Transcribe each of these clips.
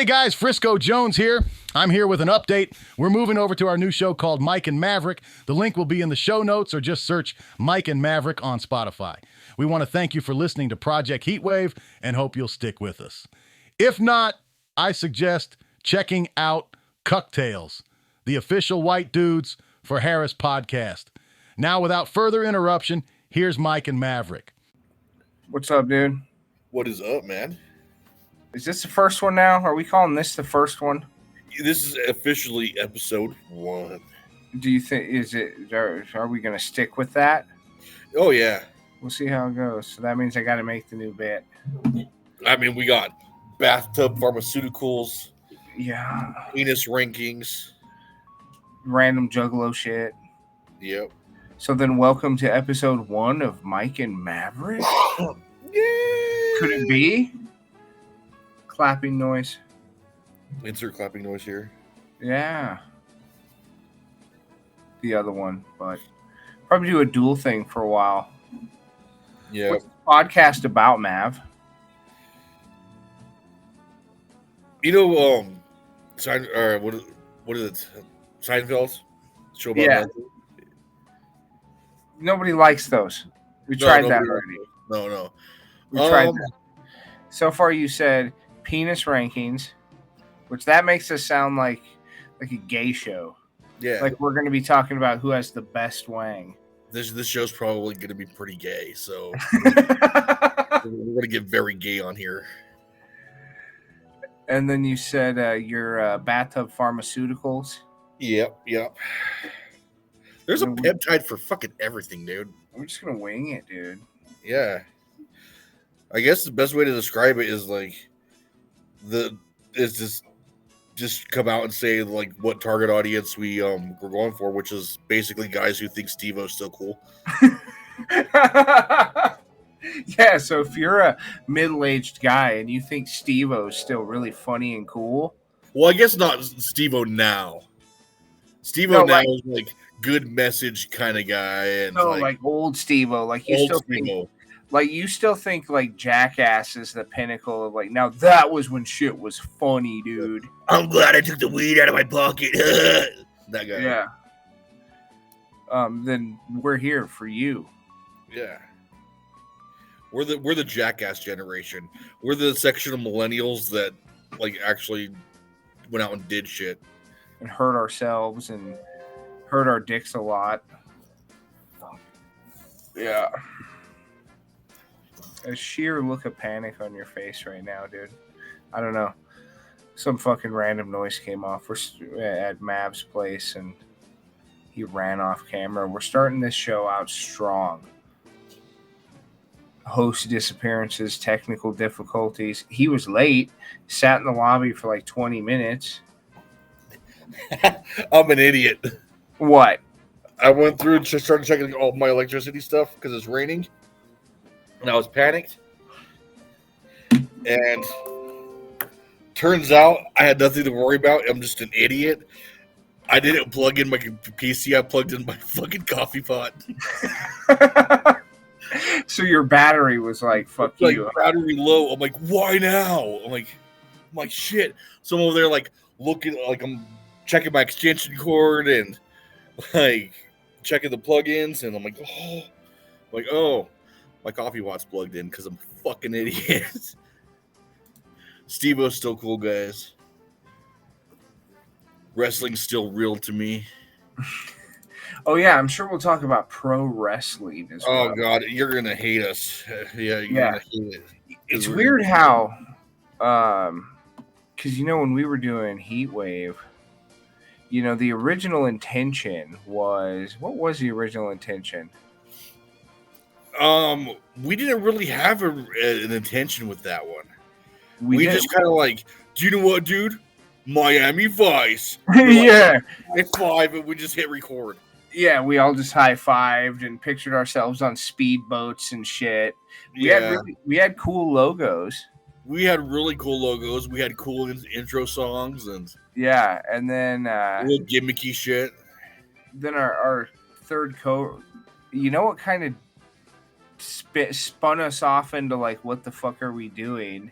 Hey guys, Frisco Jones here. I'm here with an update. We're moving over to our new show called Mike and Maverick. The link will be in the show notes or just search Mike and Maverick on Spotify. We want to thank you for listening to Project Heatwave and hope you'll stick with us. If not, I suggest checking out Cucktails, the official white dudes for Harris podcast. Now, without further interruption, here's Mike and Maverick. What's up, dude? What is up, man? Is this the first one now? Are we calling this the first one? This is officially episode 1. Do you think, are we going to stick with that? Oh, yeah. We'll see how it goes. So that means I got to make the new bit. I mean, we got bathtub pharmaceuticals. Yeah. Penis rankings. Random juggalo shit. Yep. So then welcome to episode 1 of Mike and Maverick. Yay! Could it be? Clapping noise. Insert clapping noise here. Yeah. The other one, but probably do a dual thing for a while. Yeah. What's the podcast about, Mav? You know, what is it? Seinfeld's show about Yeah. that? Nobody likes those. We No, tried that nobody already. No. We tried that. So far, you said penis rankings, which that makes us sound like a gay show. Yeah. Like we're going to be talking about who has the best wang. This show's probably going to be pretty gay, so we're going to get very gay on here. And then you said your bathtub pharmaceuticals. Yep. There's a peptide for fucking everything, dude. I'm just going to wing it, dude. Yeah. I guess the best way to describe it is like just come out and say like what target audience we're going for, which is basically guys who think Steve-O's still cool. Yeah, so if you're a middle-aged guy and you think Steve-O's still really funny and cool. Well, I guess not Steve-O now. Steve-O now is like good message kind of guy, and like old Steve-O, like you still think, like you still think like Jackass is the pinnacle of like, now that was when shit was funny, dude. I'm glad I took the weed out of my pocket. That guy. Yeah. Then we're here for you. Yeah. We're the Jackass generation. We're the section of millennials that like actually went out and did shit. And hurt ourselves and hurt our dicks a lot. Yeah. A sheer look of panic on your face right now, dude. I don't know. Some fucking random noise came off. We're at Mav's place and he ran off camera. We're starting this show out strong. Host disappearances, technical difficulties. He was late, sat in the lobby for like 20 minutes. I'm an idiot. What? I went through and just started checking all my electricity stuff because it's raining. And I was panicked. And turns out I had nothing to worry about. I'm just an idiot. I didn't plug in my PC. I plugged in my fucking coffee pot. So your battery was like, fuck like, you. Battery low. I'm like, why now? I'm like, shit. So I'm over there like looking, like I'm checking my extension cord and like checking the plugins, and I'm like, oh, my coffee pot's plugged in because I'm a fucking idiot. Steve-O's still cool, guys. Wrestling's still real to me. Oh yeah, I'm sure we'll talk about pro wrestling as well. Oh god, you're gonna hate us. Yeah, you're gonna hate it. It's weird how, because when we were doing Heatwave, the original intention was, what was the original intention? We didn't really have an intention with that one. We didn't. just kind of like, do you know what, dude? Miami Vice. Yeah. High five, and we just hit record. Yeah, we all just high-fived and pictured ourselves on speedboats and shit. We had cool logos. We had really cool logos. We had cool intro songs and and then little gimmicky shit. Then our third what kind of spun us off into like, what the fuck are we doing?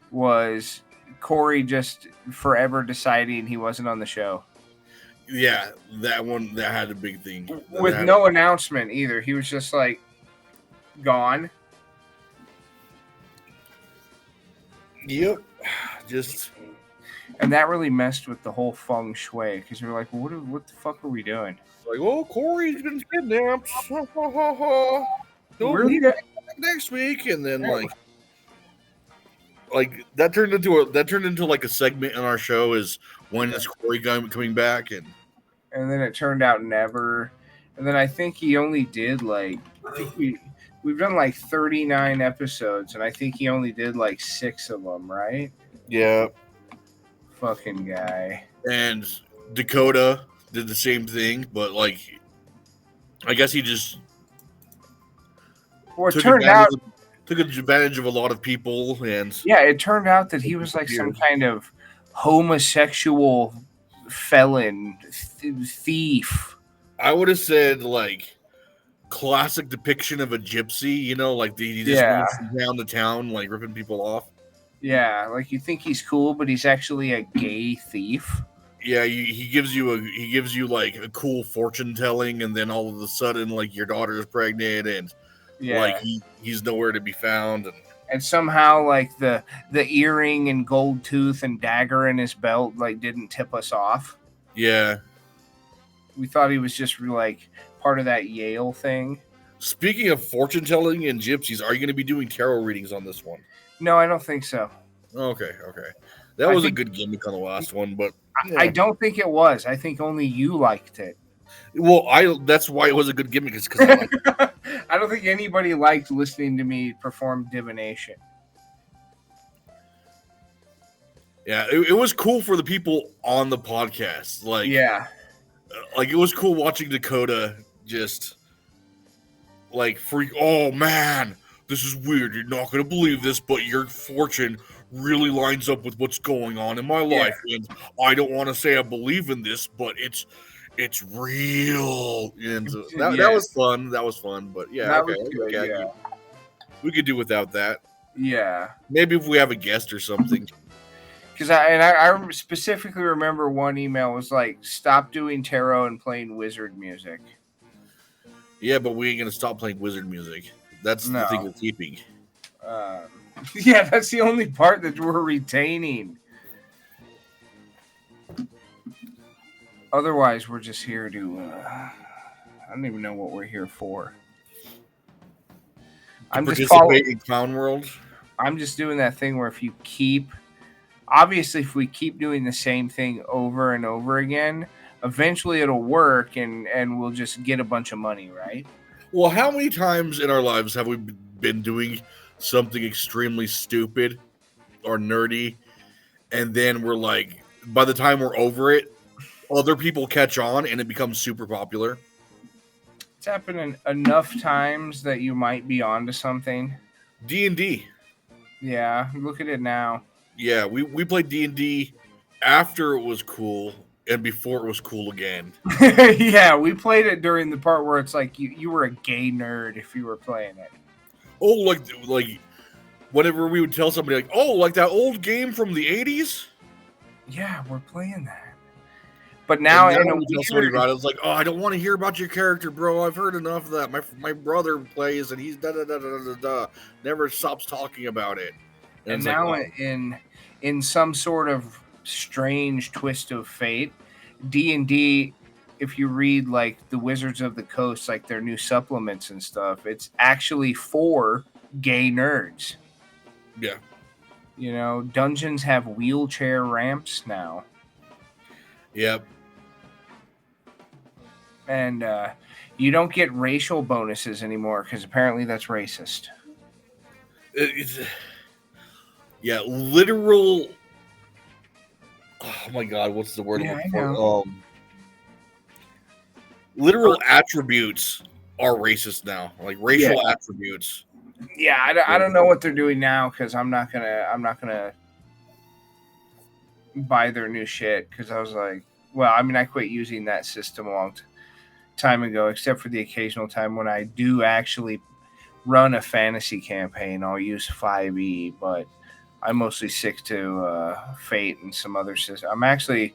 Was Corey just forever deciding he wasn't on the show. Yeah, that one that had a big thing. With no announcement either. He was just like gone. Yep. Just and that really messed with the whole feng shui because we were like, well, what the fuck are we doing? Like, oh, Corey's been kidnapped. Don't Really? be next week, and then like that turned into like a segment in our show is when is Corey coming back, and then it turned out never. And then I think he only did like we've done like 39 episodes, and I think he only did like 6 of them, right? Yeah. Fucking guy. And Dakota did the same thing, but like, I guess he just took advantage of a lot of people, and it turned out that he was like some kind of homosexual felon thief. I would have said like classic depiction of a gypsy, you know, like he just runs down the town like ripping people off. Yeah, like you think he's cool, but he's actually a gay thief. Yeah, he gives you like a cool fortune telling, and then all of a sudden, like your daughter is pregnant, and like he's nowhere to be found, and somehow like the earring and gold tooth and dagger in his belt like didn't tip us off. Yeah, we thought he was just like part of that Yale thing. Speaking of fortune telling and gypsies, are you going to be doing tarot readings on this one? No, I don't think so. Okay. That was a good gimmick on the last one, but I don't think it was. I think only you liked it. Well, that's why it was a good gimmick. Is because I liked it. I don't think anybody liked listening to me perform divination. Yeah, it was cool for the people on the podcast. Like, like it was cool watching Dakota just like freak. Oh man, this is weird. You're not going to believe this, but your fortune really lines up with what's going on in my life. And I don't want to say I believe in this, but it's real. And that was fun. That was fun. But we could do without that. Yeah. Maybe if we have a guest or something. Because I specifically remember one email was like, stop doing tarot and playing wizard music. Yeah, but we ain't going to stop playing wizard music. That's the thing we're keeping. Yeah, that's the only part that we're retaining. Otherwise, we're just here to... I don't even know what we're here for. I'm just participating in Clown World? I'm just doing that thing where if you keep... Obviously, if we keep doing the same thing over and over again, eventually it'll work and we'll just get a bunch of money, right? Well, how many times in our lives have we been doing something extremely stupid or nerdy, and then we're like, by the time we're over it, other people catch on and it becomes super popular? It's happened enough times that you might be onto something. D&D. Yeah, look at it now. Yeah, we played D&D after it was cool and before it was cool again. Yeah, we played it during the part where it's like you were a gay nerd if you were playing it. Oh, like whenever we would tell somebody like, oh, like that old game from the 80s? Yeah, we're playing that. But now we tell somebody about it, it's like, oh, I don't want to hear about your character, bro. I've heard enough of that. My brother plays and he's da-da-da-da-da-da. Never stops talking about it. And now like, in some sort of strange twist of fate, D&D, if you read like the Wizards of the Coast, like their new supplements and stuff, it's actually for gay nerds. Yeah. You know, dungeons have wheelchair ramps now. Yep. And you don't get racial bonuses anymore because apparently that's racist. Yeah, literal. Oh my God, what's the word? Literal attributes are racist now, like racial attributes. Yeah, I don't know what they're doing now because I'm not gonna buy their new shit because I was like, well, I mean, I quit using that system a long time ago, except for the occasional time when I do actually run a fantasy campaign. I'll use 5e, but I mostly stick to Fate and some other systems. I'm actually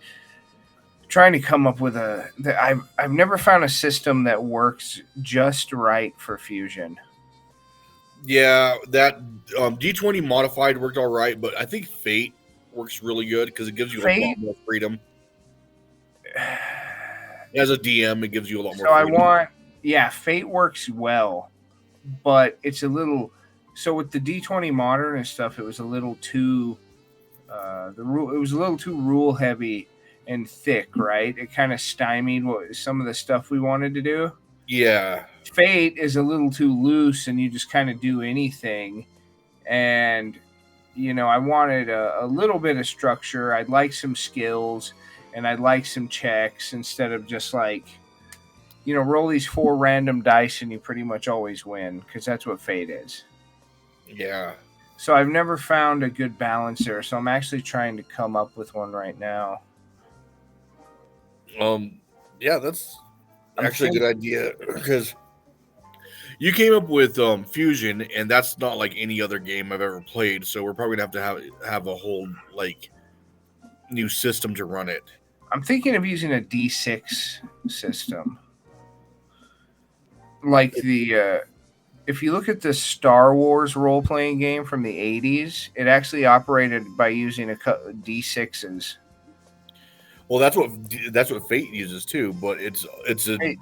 trying to come up with I've never found a system that works just right for Fusion. Yeah, that D20 modified worked all right, but I think Fate works really good because it gives you a lot Fate? more freedom. As a DM, it gives you a lot more So freedom. Fate works well, but it's a little. So with the D20 modern and stuff, it was a little too it was a little too rule heavy and thick, right? It kind of stymied some of the stuff we wanted to do. Yeah. Fate is a little too loose, and you just kind of do anything. And I wanted a little bit of structure. I'd like some skills, and I'd like some checks instead of just like, roll these 4 random dice and you pretty much always win, because that's what Fate is. Yeah. So I've never found a good balance there. So I'm actually trying to come up with one right now. Yeah, that's actually a good idea because you came up with Fusion, and that's not like any other game I've ever played. So we're probably gonna have to have a whole like new system to run it. I'm thinking of using a D6 system, like if you look at the Star Wars role-playing game from the 80s, it actually operated by using D6s. Well, that's what Fate uses too, but it's may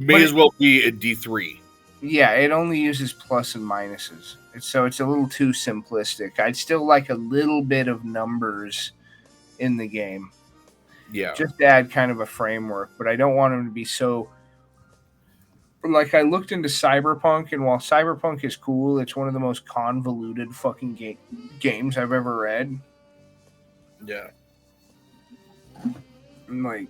but as well be a D3. Yeah, it only uses plus and minuses. It's a little too simplistic. I'd still like a little bit of numbers in the game. Yeah. Just to add kind of a framework, but I don't want them to be so. Like, I looked into Cyberpunk, and while Cyberpunk is cool, it's one of the most convoluted fucking games I've ever read. Yeah. Like,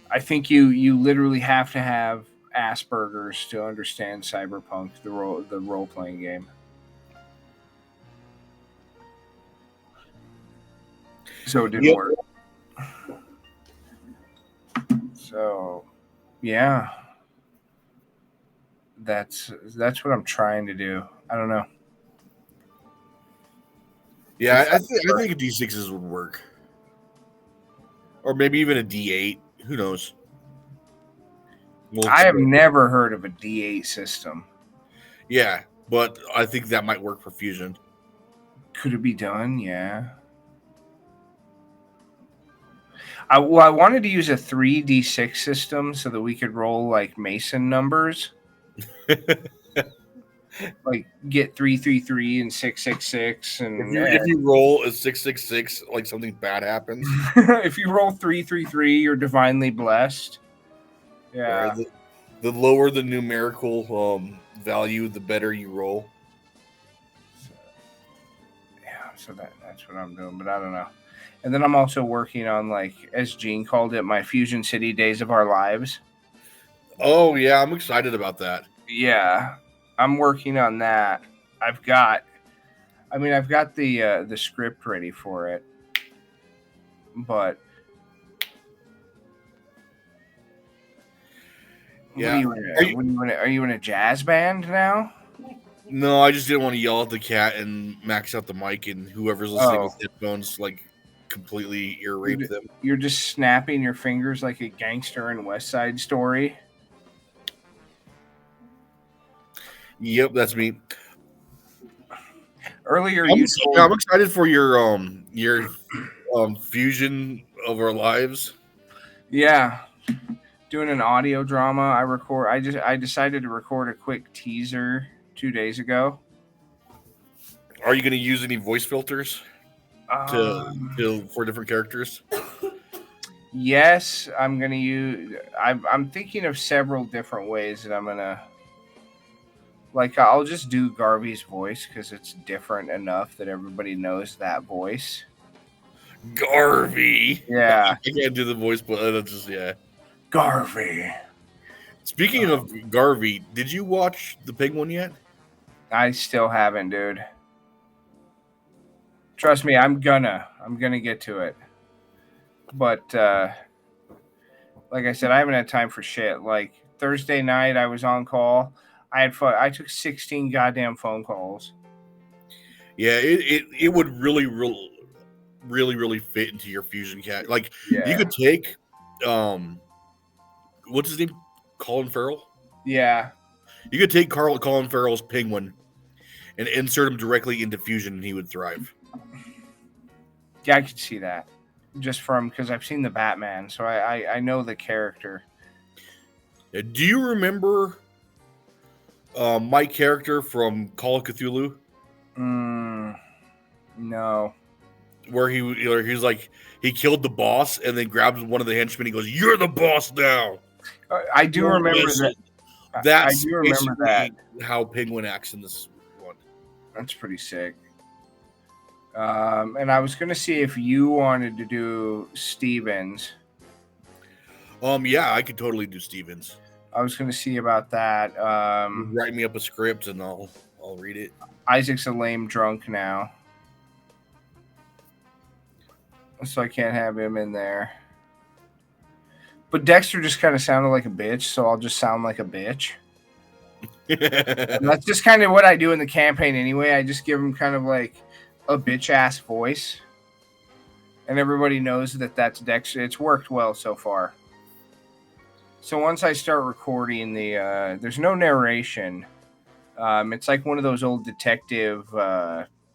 I think you literally have to have Asperger's to understand Cyberpunk, the role playing game. So it didn't work. So, yeah, that's what I'm trying to do. I don't know. Yeah, I think a D6s would work, or maybe even a D8. Who knows? I have never heard of a D8 system. Yeah, but I think that might work for Fusion. Could it be done? Yeah. I wanted to use a 3D6 system so that we could roll like Mason numbers. Like get 333 and 666, and if you roll a 666, like something bad happens. If you roll 333, you're divinely blessed. Yeah. Or the lower the numerical value, the better you roll. So that's what I'm doing, but I don't know. And then I'm also working on, like, as Gene called it, my Fusion City Days of Our Lives. Oh yeah, I'm excited about that. Yeah, I'm working on that. I've got the script ready for it, but yeah, are you in a jazz band now? No, I just didn't want to yell at the cat and max out the mic, and whoever's listening with headphones like completely ear rape them. You're just snapping your fingers like a gangster in West Side Story. Yep, that's me. Earlier, I'm excited for your Fusion of Our Lives. Yeah, doing an audio drama. I decided to record a quick teaser 2 days ago. Are you going to use any voice filters for different characters? Yes, I'm going to use. I'm thinking of several different ways that I'm going to. Like, I'll just do Garvey's voice because it's different enough that everybody knows that voice. Garvey. Yeah. I can't do the voice, but it's just, yeah. Garvey. Speaking of Garvey, did you watch the pig one yet? I still haven't, dude. Trust me, I'm gonna get to it. But like I said, I haven't had time for shit. Like, Thursday night, I was on call. I took 16 goddamn phone calls. Yeah, it would really fit into your fusion cat. Like Yeah. you could take what's his name? Colin Farrell? Yeah. You could take Colin Farrell's penguin and insert him directly into fusion and he would thrive. Yeah, I could see that. Just from because I've seen the Batman, so I know the character. Do you remember my character from Call of Cthulhu? No. Where he's like he killed the boss and then grabs one of the henchmen. He goes, "You're the boss now." I do remember that. That's I do remember that. how Penguin acts in this one. That's pretty sick. And I was gonna see if you wanted to do Stevens. Yeah, I could totally do Stevens. I was gonna see about that. Write me up a script and I'll read it. Isaac's a lame drunk now, so I can't have him in there. But Dexter just kind of sounded like a bitch, so I'll just sound like a bitch. And that's just kind of what I do in the campaign anyway. I just give him kind of like a bitch ass voice, and everybody knows that that's Dexter. It's worked well so far. So once I start recording there's no narration. It's like one of those old detective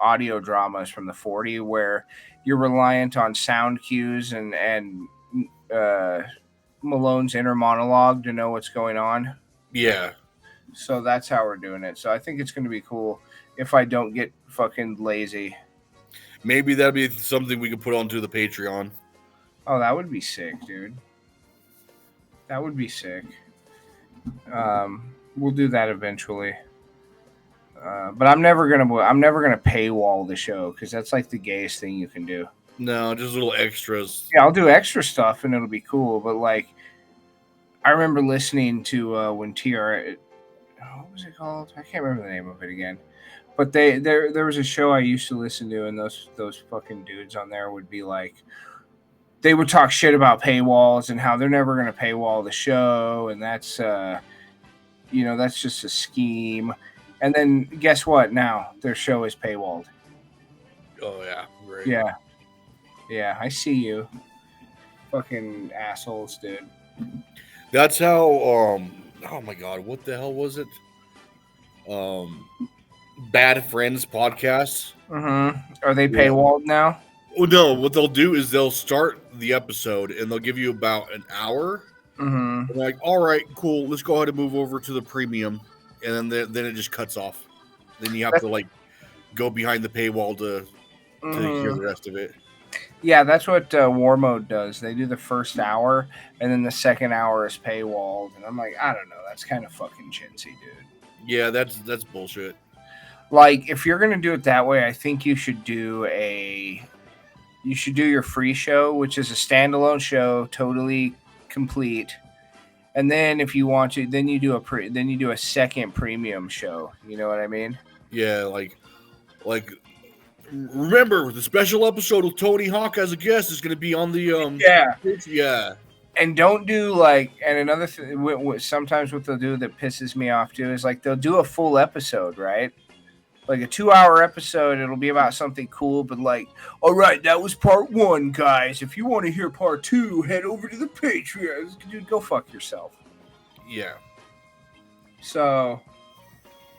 audio dramas from the 40s where you're reliant on sound cues and Malone's inner monologue to know what's going on. Yeah. So that's how we're doing it. So I think it's going to be cool if I don't get fucking lazy. Maybe that'd be something we could put onto the Patreon. Oh, that would be sick, dude. That would be sick. We'll do that eventually. But I'm never gonna paywall the show because that's like the gayest thing you can do. No, just little extras. Yeah, I'll do extra stuff and it'll be cool. But like, I remember listening to when TR, what was it called? I can't remember the name of it again. But there was a show I used to listen to, and those fucking dudes on there would be like, they would talk shit about paywalls and how they're never gonna paywall the show, and that's that's just a scheme. And then guess what? Now their show is paywalled. Oh yeah, great. Yeah, I see you. Fucking assholes, dude. That's how oh my god, what the hell was it? Bad Friends podcast. Are they paywalled now? Oh no, what they'll do is they'll start the episode and they'll give you about an hour. And they're like, all right, cool, let's go ahead and move over to the premium. And then it just cuts off. Then you have to like go behind the paywall to hear the rest of it. Yeah, that's what War Mode does. They do the first hour, and then the second hour is paywalled. And I'm like, I don't know. That's kind of fucking chintzy, dude. Yeah, that's bullshit. Like, if you're gonna do it that way, I think you should do your free show, which is a standalone show, totally complete. And then if you want to, then you do a second premium show. You know what I mean? Yeah, like remember the special episode with Tony Hawk as a guest is going to be on the yeah. And don't do like, and another thing, sometimes what they'll do that pisses me off too is like they'll do a full episode, right? Like a 2-hour episode, it'll be about something cool, but like, all right, that was part 1, guys. If you want to hear part 2, head over to the Patreon. Dude, go fuck yourself. Yeah. So,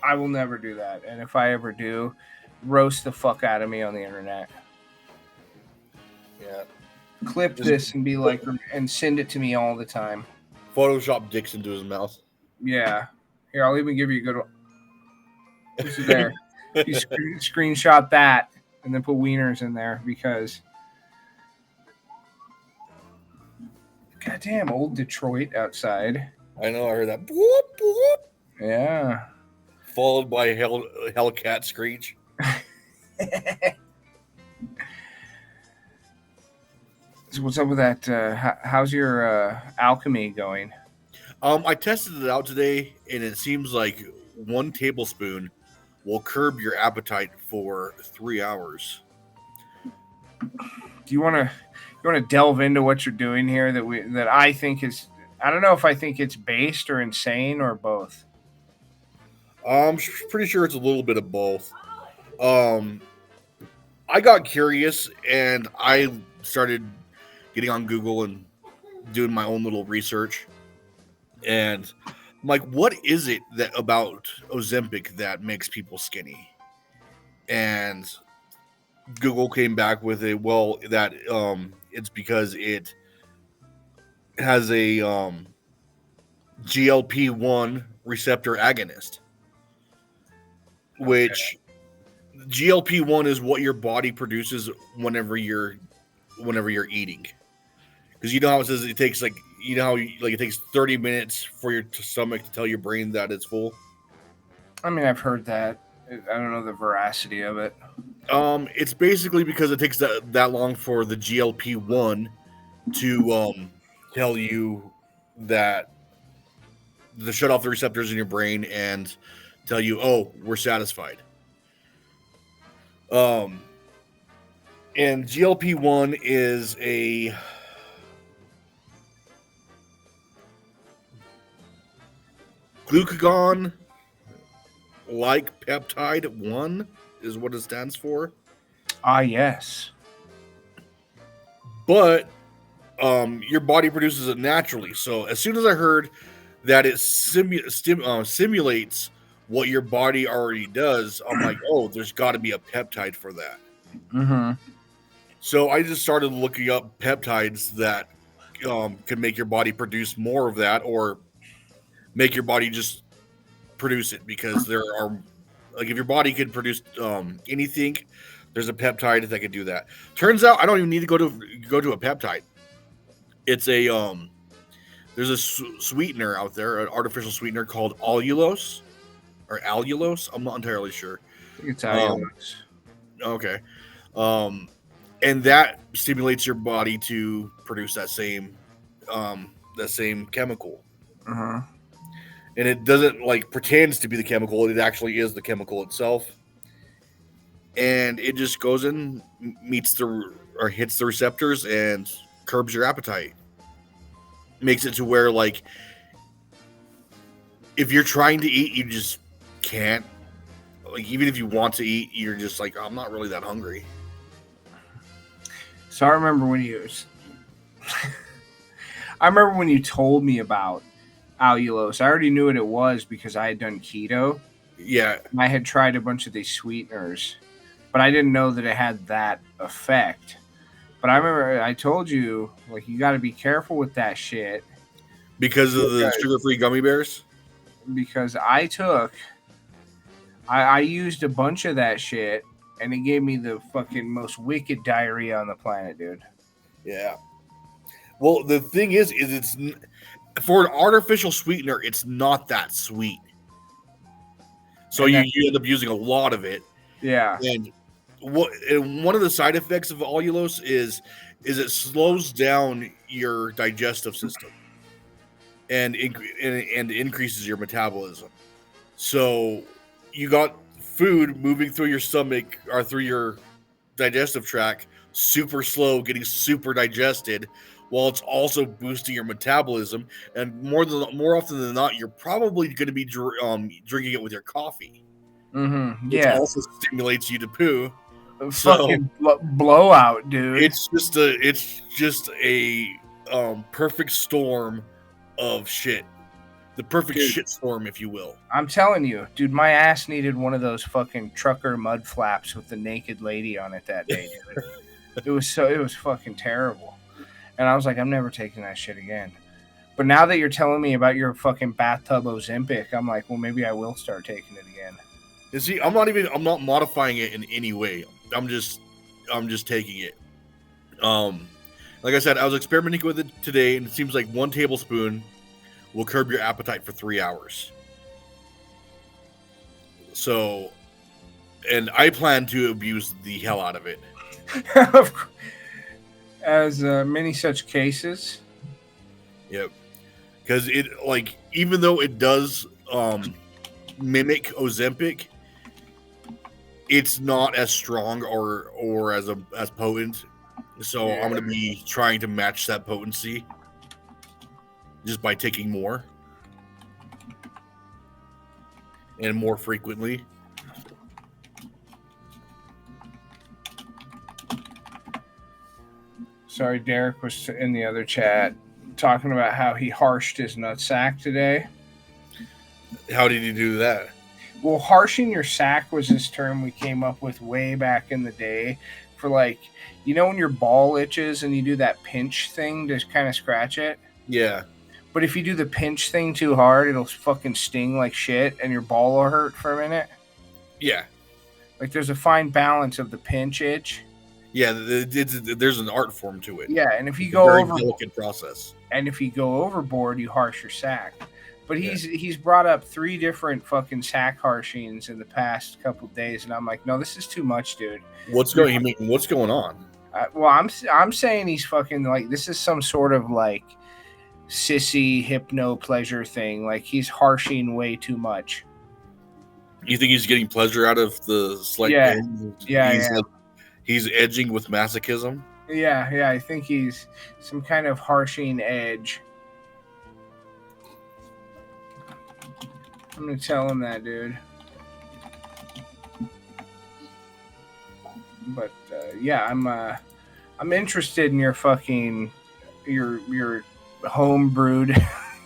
I will never do that. And if I ever do, roast the fuck out of me on the internet. Yeah. Clip this and be like, and send it to me all the time. Photoshop dicks into his mouth. Yeah. Here, I'll even give you a good one. This is there. You screenshot that and then put wieners in there because goddamn old Detroit outside. I know, I heard that. Boop, boop. Yeah. Followed by a Hellcat screech. So what's up with that? How's your alchemy going? I tested it out today, and it seems like 1 tablespoon will curb your appetite for 3 hours. Do you want to delve into what you're doing here that I think is, I don't know if I think it's based or insane or both. I'm pretty sure it's a little bit of both. I got curious and I started getting on Google and doing my own little research. And I'm like, what is it that about Ozempic that makes people skinny? And Google came back with that it's because it has a GLP-1 receptor agonist, which GLP-1 is what your body produces whenever you're eating. Because you know how it says it takes it takes 30 minutes for your stomach to tell your brain that it's full. I mean, I've heard that. I don't know the veracity of it. It's basically because it takes that long for the GLP-1 to tell you that to shut off the receptors in your brain and tell you, oh, we're satisfied. And GLP-1 is a glucagon like peptide 1 is what it stands for. Ah, yes. But your body produces it naturally. So as soon as I heard that it simulates what your body already does, I'm like, oh, there's got to be a peptide for that. Mm-hmm. So I just started looking up peptides that can make your body produce more of that, or make your body just produce it, because there are, like, if your body could produce anything, there's a peptide that could do that. Turns out I don't even need to go to a peptide. It's a there's a sweetener out there, an artificial sweetener called allulose or allulose. I'm not entirely sure. I think it's allulose. Okay. And that stimulates your body to produce that same chemical. Uh-huh. And it doesn't pretends to be the chemical. It actually is the chemical itself. And it just goes in, hits the receptors and curbs your appetite. Makes it to where, if you're trying to eat, you just can't. Even if you want to eat, you're just like, I'm not really that hungry. So I remember when you told me about allulose. I already knew what it was because I had done keto. Yeah. And I had tried a bunch of these sweeteners, but I didn't know that it had that effect. But I remember I told you, you got to be careful with that shit. Because of the sugar-free gummy bears? Because I used a bunch of that shit, and it gave me the fucking most wicked diarrhea on the planet, dude. Yeah. Well, the thing is it's for an artificial sweetener, it's not that sweet. So you end up using a lot of it. Yeah. And one of the side effects of allulose is it slows down your digestive system and increases your metabolism. So you got food moving through your stomach or through your digestive tract super slow, getting super digested, while it's also boosting your metabolism. And more often than not, you're probably going to be drinking it with your coffee. Mm-hmm. Which also stimulates you to poo. Fucking blowout, dude. It's just a perfect storm of shit. The perfect shit storm, if you will. I'm telling you, dude, my ass needed one of those fucking trucker mud flaps with the naked lady on it that day, dude. It was fucking terrible. And I was like, I'm never taking that shit again. But now that you're telling me about your fucking Bathtub Ozympic, I'm like, well, maybe I will start taking it again. You see, I'm not modifying it in any way. I'm just taking it. Like I said, I was experimenting with it today, and it seems like 1 tablespoon will curb your appetite for 3 hours. So, and I plan to abuse the hell out of it. As many such cases. Yep. Because it, even though it does mimic Ozempic, it's not as strong or as potent. So I'm going to be trying to match that potency just by taking more and more frequently. Sorry, Derek was in the other chat talking about how he harshed his nutsack today. How did you do that? Well, harshing your sack was this term we came up with way back in the day for, like, you know when your ball itches and you do that pinch thing to kind of scratch it? Yeah. But if you do the pinch thing too hard, it'll fucking sting like shit and your ball will hurt for a minute. Yeah. Like, there's a fine balance of the pinch itch. Yeah, there's an art form to it. Yeah, and if you It's go a very over, delicate process. and if you go overboard, you harsh your sack. But he's brought up 3 different fucking sack harshings in the past couple of days, and I'm like, no, this is too much, dude. What's going on? Well, I'm saying he's fucking, like, this is some sort of like sissy hypno pleasure thing. Like, he's harshing way too much. You think he's getting pleasure out of the slight pain? He's edging with masochism. Yeah, I think he's some kind of harshing edge. I'm gonna tell him that, dude. But yeah, I'm interested in your fucking your home brewed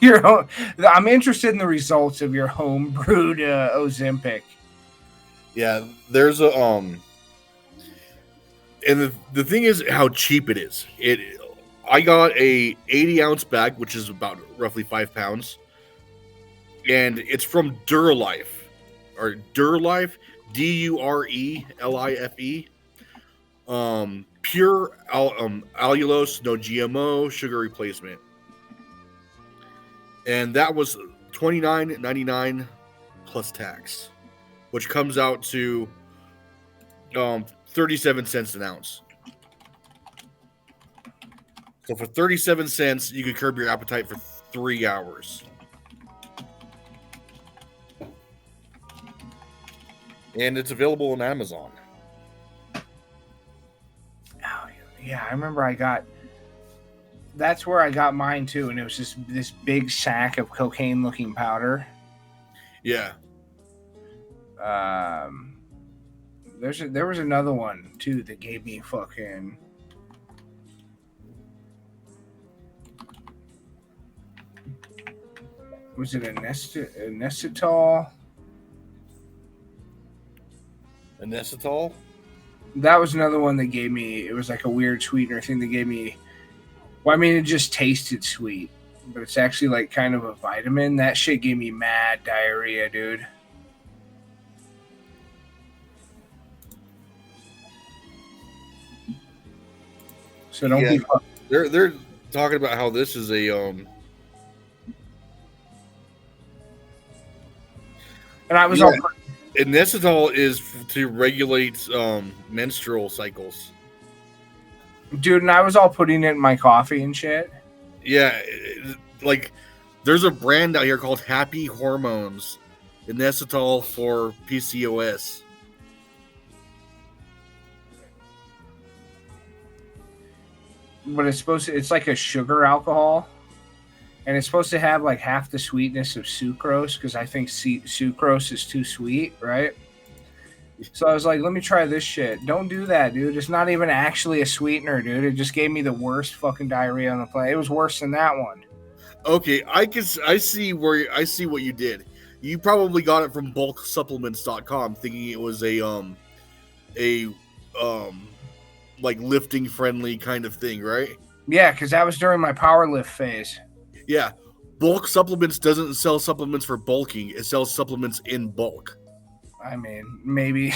I'm interested in the results of your home brewed Ozempic. Yeah, there's a and the thing is how cheap it is. I got a 80-ounce bag, which is about roughly 5 pounds, and it's from Duralife, or Duralife, Durelife. Pure allulose, no GMO, sugar replacement, and that was $29.99 plus tax, which comes out to 37 cents an ounce. So for 37 cents, you could curb your appetite for 3 hours. And it's available on Amazon. Oh, yeah, I remember that's where I got mine too, and it was just this big sack of cocaine-looking powder. Yeah. There was another one too that gave me fucking. Was it a Nesitol? Inositol? That was another one that gave me. It was like a weird sweetener thing that gave me. Well, I mean, it just tasted sweet, but it's actually like kind of a vitamin. That shit gave me mad diarrhea, dude. So don't be. They're talking about how this is a And I was all. Inositol is to regulate menstrual cycles. Dude, and I was all putting it in my coffee and shit. Yeah, like there's a brand out here called Happy Hormones, Inositol for PCOS. But it's like a sugar alcohol. And it's supposed to have like half the sweetness of sucrose, because I think sucrose is too sweet, right? So I was like, let me try this shit. Don't do that, dude. It's not even actually a sweetener, dude. It just gave me the worst fucking diarrhea on the planet. It was worse than that one. Okay, I see what you did. You probably got it from bulksupplements.com thinking it was a like lifting friendly kind of thing, right? Yeah, because that was during my power lift phase. Yeah, Bulk Supplements doesn't sell supplements for bulking. It sells supplements in bulk. I mean, maybe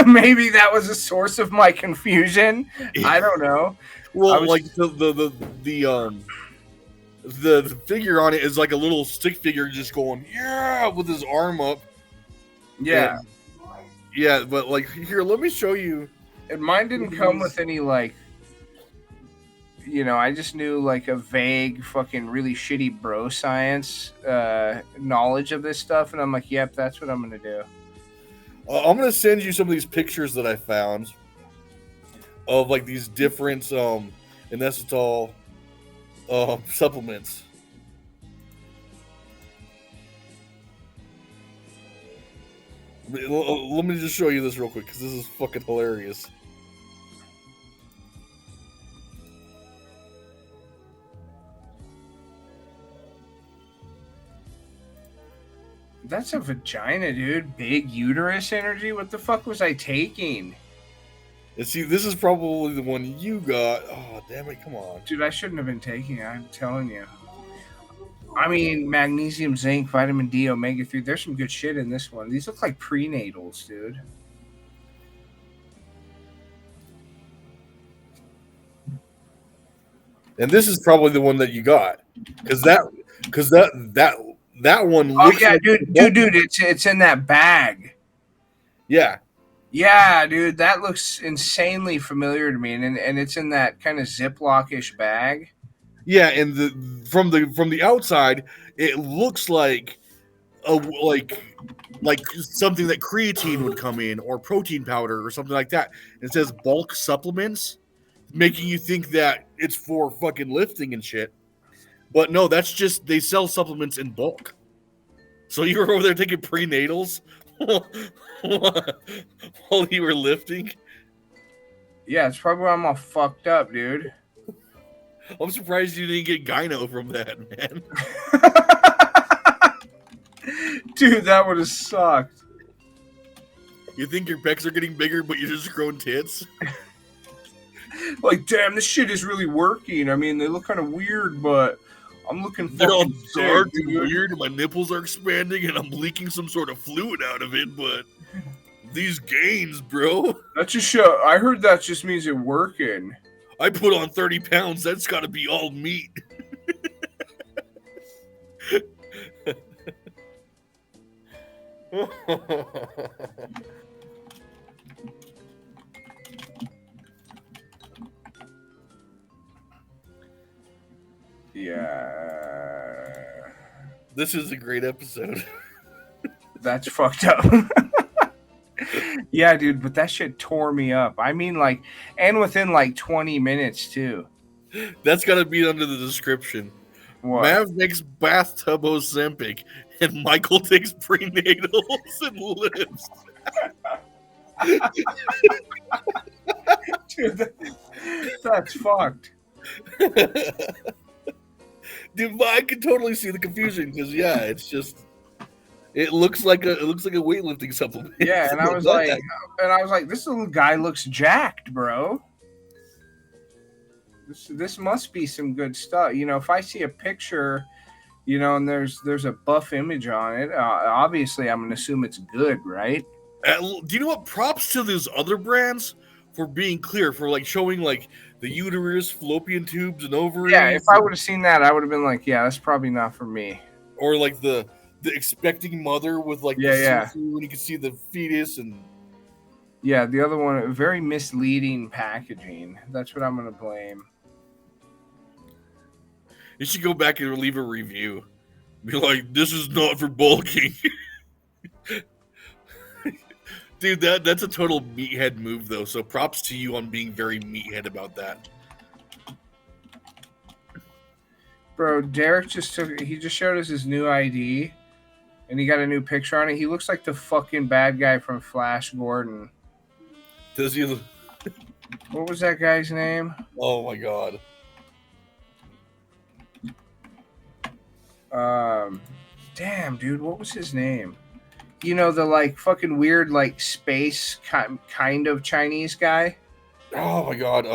maybe that was a source of my confusion. I don't know. Well, like the figure on it is like a little stick figure just going with his arm up. Yeah. And, yeah, but like here, let me show you. And mine didn't come with any like. I just knew like a vague fucking really shitty bro science knowledge of this stuff. And I'm like, yep, that's what I'm going to do. I'm going to send you some of these pictures that I found of like these different inositol supplements. Let me just show you this real quick because this is fucking hilarious. That's a vagina, dude. Big uterus energy. What the fuck was I taking? And see, this is probably the one you got. Oh, damn it. Come on. Dude, I shouldn't have been taking it. I'm telling you. I mean, magnesium, zinc, vitamin D, omega-3. There's some good shit in this one. These look like prenatals, dude. And this is probably the one that you got. Because that one Oh looks yeah, like dude. It's in that bag. Yeah. Yeah, dude, that looks insanely familiar to me, and it's in that kind of Ziploc-ish bag. Yeah, and from the outside, it looks like like something that creatine would come in, or protein powder, or something like that. It says bulk supplements, making you think that it's for fucking lifting and shit. But no, that's just they sell supplements in bulk. So you were over there taking prenatals while you were lifting? Yeah, it's probably why I'm all fucked up, dude. I'm surprised you didn't get gyno from that, man. Dude, that would have sucked. You think your pecs are getting bigger, but you're just growing tits? Like, damn, this shit is really working. I mean, they look kind of weird, but I'm looking They're all fucking dark sick, and dude. weird, and my nipples are expanding, and I'm leaking some sort of fluid out of it, but these gains, bro. That just show. I heard that just means it working. I put on 30 pounds. That's got to be all meat. Yeah. This is a great episode. That's fucked up. Yeah, dude, but that shit tore me up. I mean, like, and within like 20 minutes, too. That's got to be under the description. What? Mav makes Bathtub Ozempic, and Michael takes prenatals and lives. Dude, that's fucked. Dude, I can totally see the confusion because it's just it looks like a weightlifting supplement. Yeah, and I was like, this little guy looks jacked, bro. This must be some good stuff. You know, if I see a picture, you know, and there's a buff image on it, obviously I'm gonna assume it's good, right? Do you know what? Props to those other brands for being clear, for like showing like the uterus, fallopian tubes, and ovaries. Yeah, if I would have seen that, I would have been like, yeah, that's probably not for me. Or like the expecting mother with like when you can see the fetus and. Yeah, the other one, very misleading packaging. That's what I'm gonna blame. You should go back and leave a review. Be like, this is not for bulking. Dude, that's a total meathead move, though. So props to you on being very meathead about that. Bro, Derek just showed us his new ID, and he got a new picture on it. He looks like the fucking bad guy from Flash Gordon. Does he? What was that guy's name? Oh my god. Damn, dude, what was his name? You know, the like fucking weird like space kind of Chinese guy. Oh my god.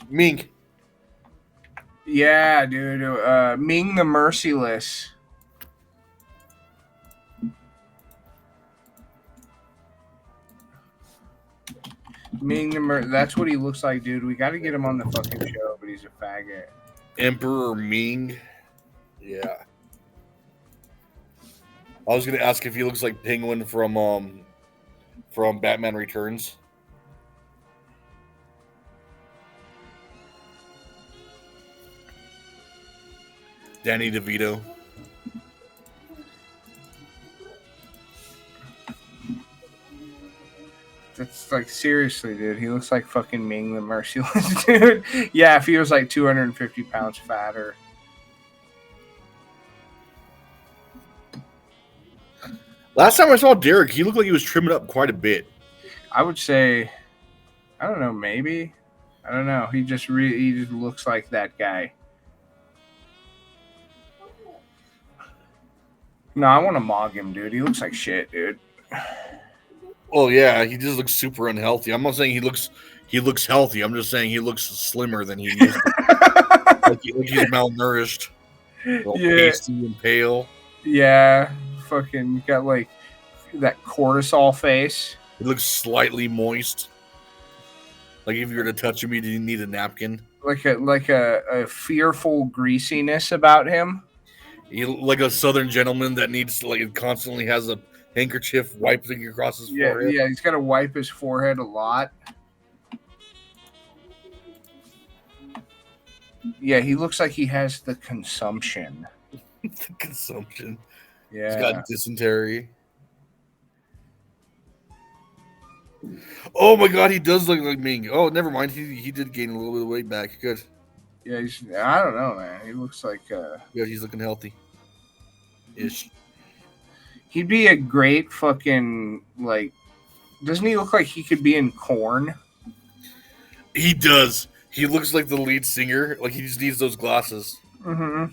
Mink. Yeah, dude. Ming the Merciless. That's what he looks like, dude. We got to get him on the fucking show, but he's a faggot. Emperor Ming. Yeah. I was gonna ask if he looks like Penguin from Batman Returns. Danny DeVito. That's like, seriously, dude. He looks like fucking Ming the Merciless, dude. Yeah, if he was like 250 pounds fatter. Last time I saw Derek, he looked like he was trimming up quite a bit. I would say, I don't know, maybe. I don't know. He just looks like that guy. No, I want to mog him, dude. He looks like shit, dude. Oh yeah, he just looks super unhealthy. I'm not saying he looks healthy. I'm just saying he looks slimmer than he used to. like he's malnourished, all pasty and pale. Yeah, fucking got like that cortisol face. He looks slightly moist. Like if you were to touch him, you didn't need a napkin. Like a fearful greasiness about him. He like a southern gentleman that needs constantly has a handkerchief wiping across his forehead. Yeah, he's got to wipe his forehead a lot. Yeah, he looks like he has the consumption. The consumption. Yeah. He's got dysentery. Oh my god, he does look like me. Oh, never mind. He did gain a little bit of weight back. Good. Yeah, I don't know, man. He looks like yeah, he's looking healthy. Ish. He'd be a great fucking doesn't he look like he could be in Korn? He does. He looks like the lead singer. Like he just needs those glasses. Mm-hmm.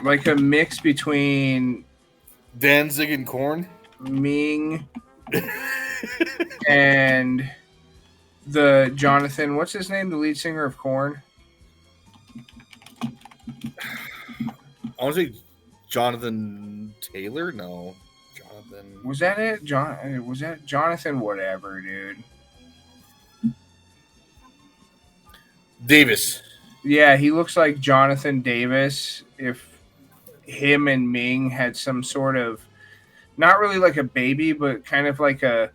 Like a mix between Danzig and Korn. Ming and the Jonathan, what's his name? The lead singer of Korn? I want to say Jonathan Taylor? No. Jonathan. Was that it? Was that Jonathan whatever, dude? Davis. Yeah, he looks like Jonathan Davis if him and Ming had some sort of, not really like a baby, but kind of like a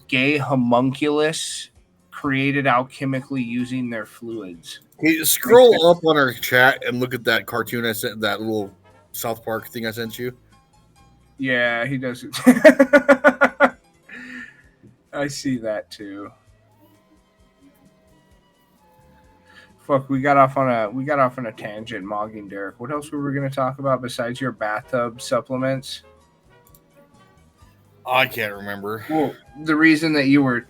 gay homunculus created alchemically using their fluids. Hey, scroll up on our chat and look at that cartoon I sent, that little South Park thing I sent you. Yeah, he does it. I see that too. Fuck, we got off on a tangent mogging Derek. What else were we going to talk about besides your bathtub supplements? I can't remember. Well, the reason that you're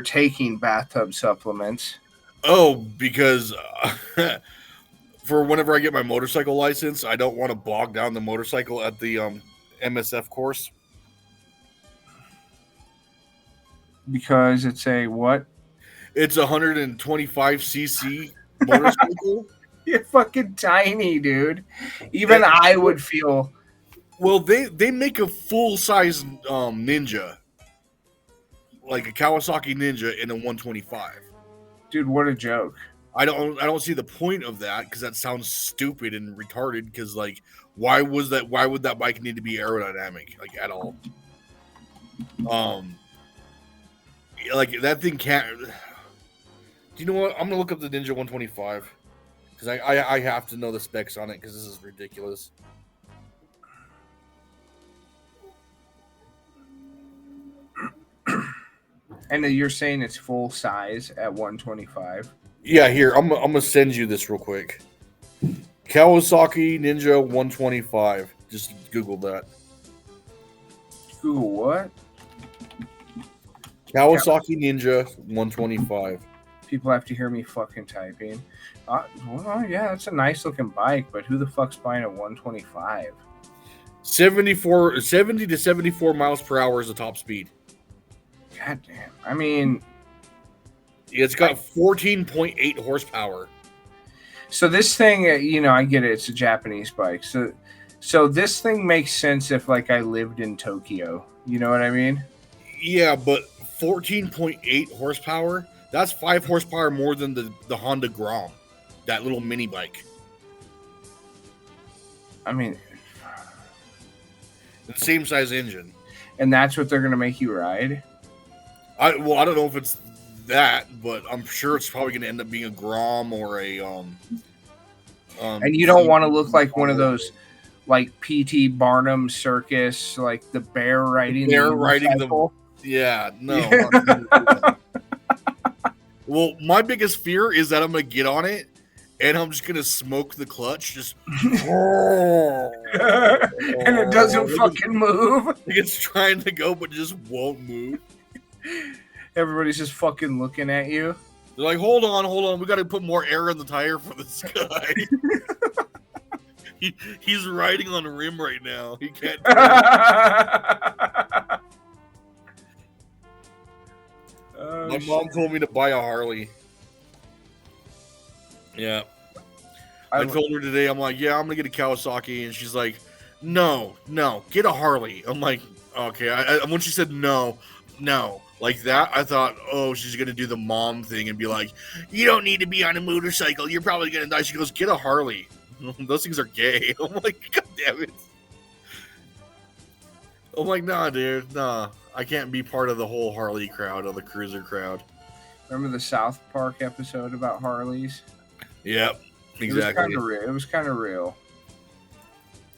taking bathtub supplements. Oh, because for whenever I get my motorcycle license, I don't want to bog down the motorcycle at the MSF course. Because it's a what? It's 125cc motorcycle. You're fucking tiny, dude. Even I would feel. Well, they make a full size Ninja, like a Kawasaki Ninja in a 125. Dude, what a joke! I don't see the point of that because that sounds stupid and retarded. Because why would that bike need to be aerodynamic at all? That thing can't. Do you know what? I'm gonna look up the Ninja 125 because I have to know the specs on it because this is ridiculous. And you're saying it's full size at 125? Yeah, here I'm gonna send you this real quick. Kawasaki Ninja 125. Just Google that. Google what? Kawasaki Ninja 125. People have to hear me fucking typing. Well, yeah, that's a nice looking bike, but who the fuck's buying a 125? 70 to 74 miles per hour is the top speed. God damn. I mean, it's got 14.8 horsepower. So this thing, I get it. It's a Japanese bike. So this thing makes sense if I lived in Tokyo. You know what I mean? Yeah, but 14.8 horsepower, that's 5 horsepower more than the Honda Grom, that little mini bike. I mean, the same size engine. And that's what they're going to make you ride? I don't know if it's that, but I'm sure it's probably going to end up being a Grom or a and you don't want to look like one of those P.T. Barnum circus, the bear riding the yeah, no. Well, my biggest fear is that I'm going to get on it and I'm just going to smoke the clutch just and it doesn't fucking move. It's trying to go but just won't move. Everybody's just fucking looking at you. They're like, hold on. We got to put more air in the tire for this guy. He's riding on a rim right now. He can't. My mom told me to buy a Harley. Yeah. I told her today, I'm like, yeah, I'm going to get a Kawasaki. And she's like, no, get a Harley. I'm like, okay. And when she said no, like that, I thought, oh, she's going to do the mom thing and be like, you don't need to be on a motorcycle. You're probably going to die. She goes, get a Harley. Those things are gay. I'm like, God damn it. I'm like, nah, dude, nah. I can't be part of the whole Harley crowd or the cruiser crowd. Remember the South Park episode about Harleys? Yep, exactly. It was kind of real.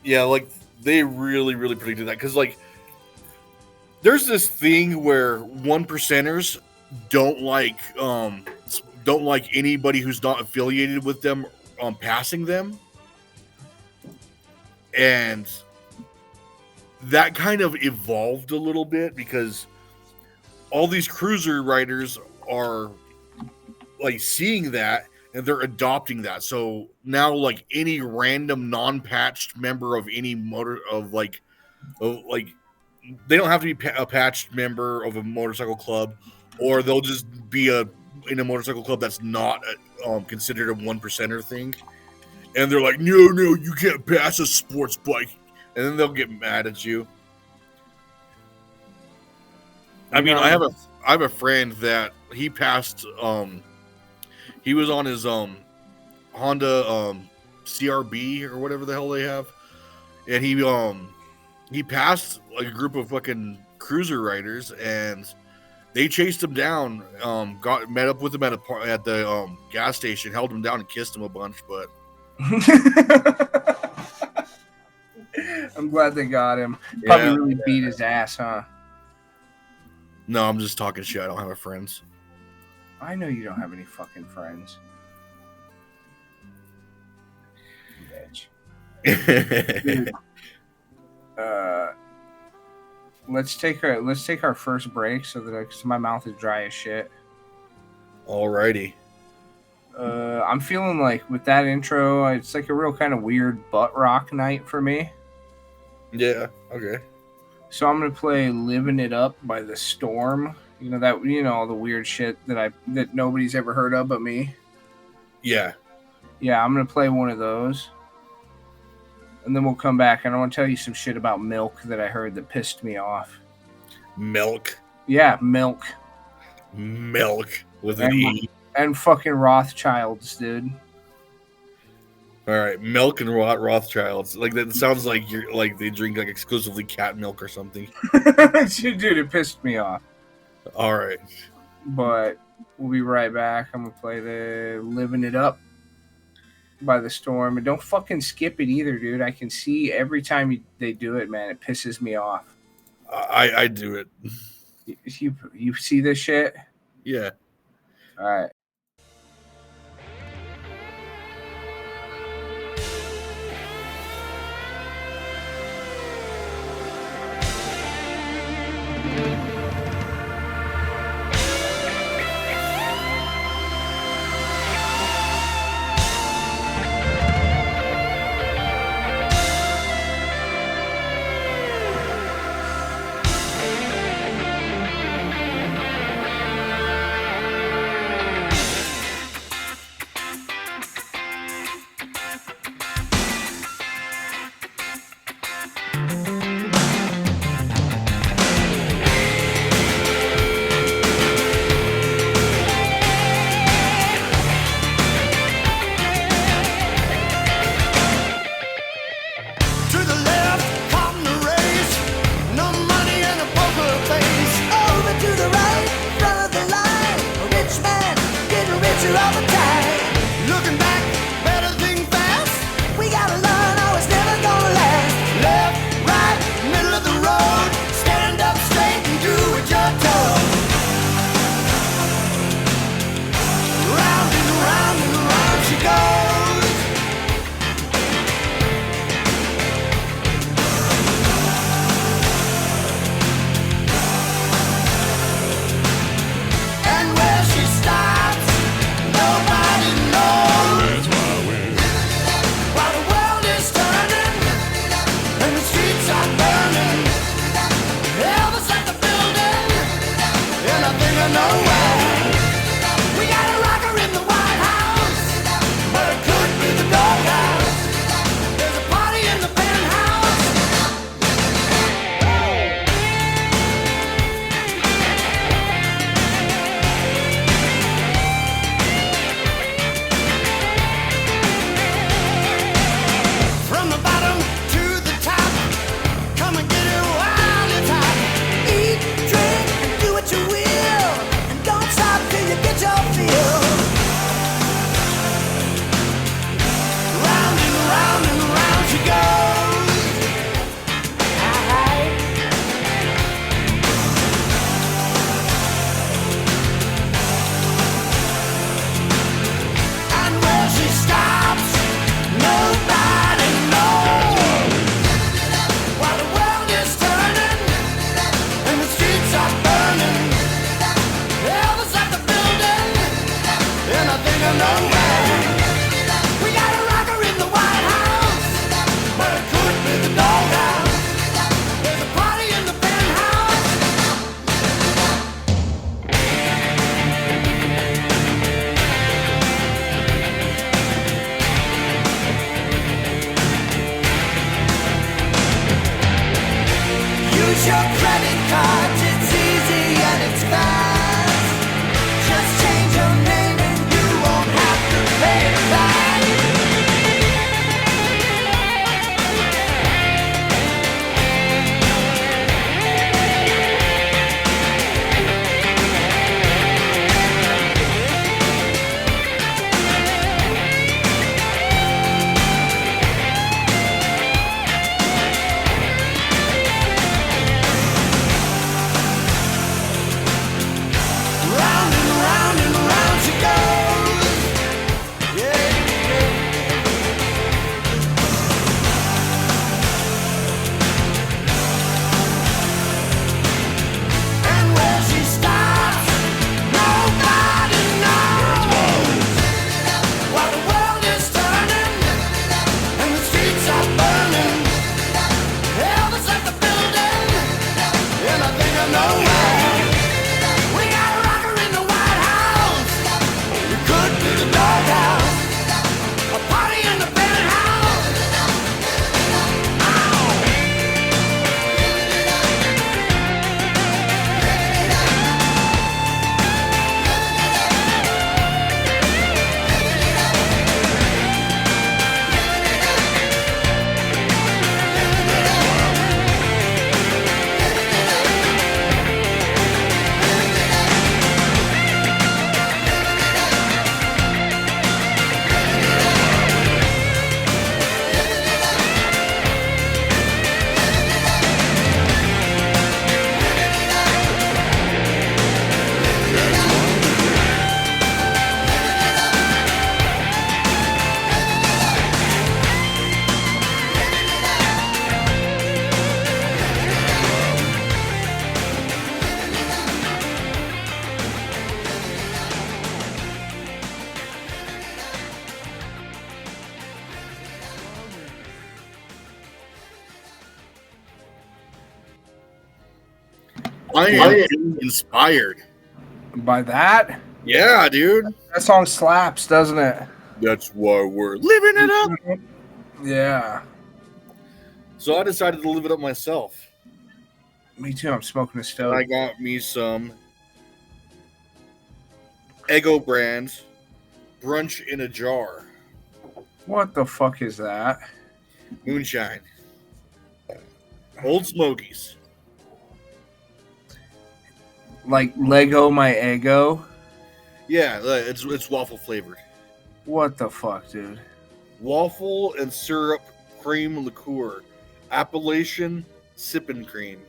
Yeah, like they really predicted that because like there's this thing where 1%ers don't like anybody who's not affiliated with them passing them, and that kind of evolved a little bit because all these cruiser riders are like seeing that and they're adopting that. So now like any random non-patched member of any they don't have to be a patched member of a motorcycle club, or they'll just be in a motorcycle club that's not considered a 1%er thing. And they're like, no, you can't pass a sports bike. And then they'll get mad at you. I mean, I have a friend that he passed. He was on his Honda CRB or whatever the hell they have, and he passed like a group of fucking cruiser riders, and they chased him down. Met up with him at the gas station, held him down, and kissed him a bunch, but. I'm glad they got him. Probably really beat his ass, huh? No, I'm just talking shit. I don't have friends. I know you don't have any fucking friends. Bitch. Dude, let's take our first break so that cause my mouth is dry as shit. Alrighty. I'm feeling like with that intro, it's like a real kind of weird butt rock night for me. Yeah, okay. So I'm gonna play "Living It Up" by The Storm. All the weird shit that nobody's ever heard of but me. Yeah. Yeah, I'm gonna play one of those, and then we'll come back and I want to tell you some shit about milk that I heard that pissed me off. Milk. Yeah, milk. Milk with an E. And fucking Rothschilds, dude. All right, milk and Rothschilds. Like that sounds like you're like they drink like exclusively cat milk or something. Dude, it pissed me off. All right, but we'll be right back. I'm gonna play the "Living It Up" by The Storm, and don't fucking skip it either, dude. I can see every time they do it, man. It pisses me off. I do it. You see this shit? Yeah. All right. your credit cards, it's easy and it's fast. Just change your name and you won't have to pay it back. Round and round and round she goes. Yeah, yeah. And where she stops, nobody knows. While the world is turning and the streets are burning, Elvis left the building, and I think I know why. We got a rocker in the White House. We could be the doghouse. A party in the penthouse. I am inspired. By that, Yeah, dude. that song slaps, doesn't it? That's why we're living it up. Yeah. So I decided to live it up myself. Me too. I'm smoking a stove. I got me some Eggo brand brunch in a jar What the fuck is that? moonshine. Old Smokies. Like Lego my ego? Yeah, it's waffle flavored. What the fuck, dude? Waffle and syrup cream liqueur. Appellation sippin' cream.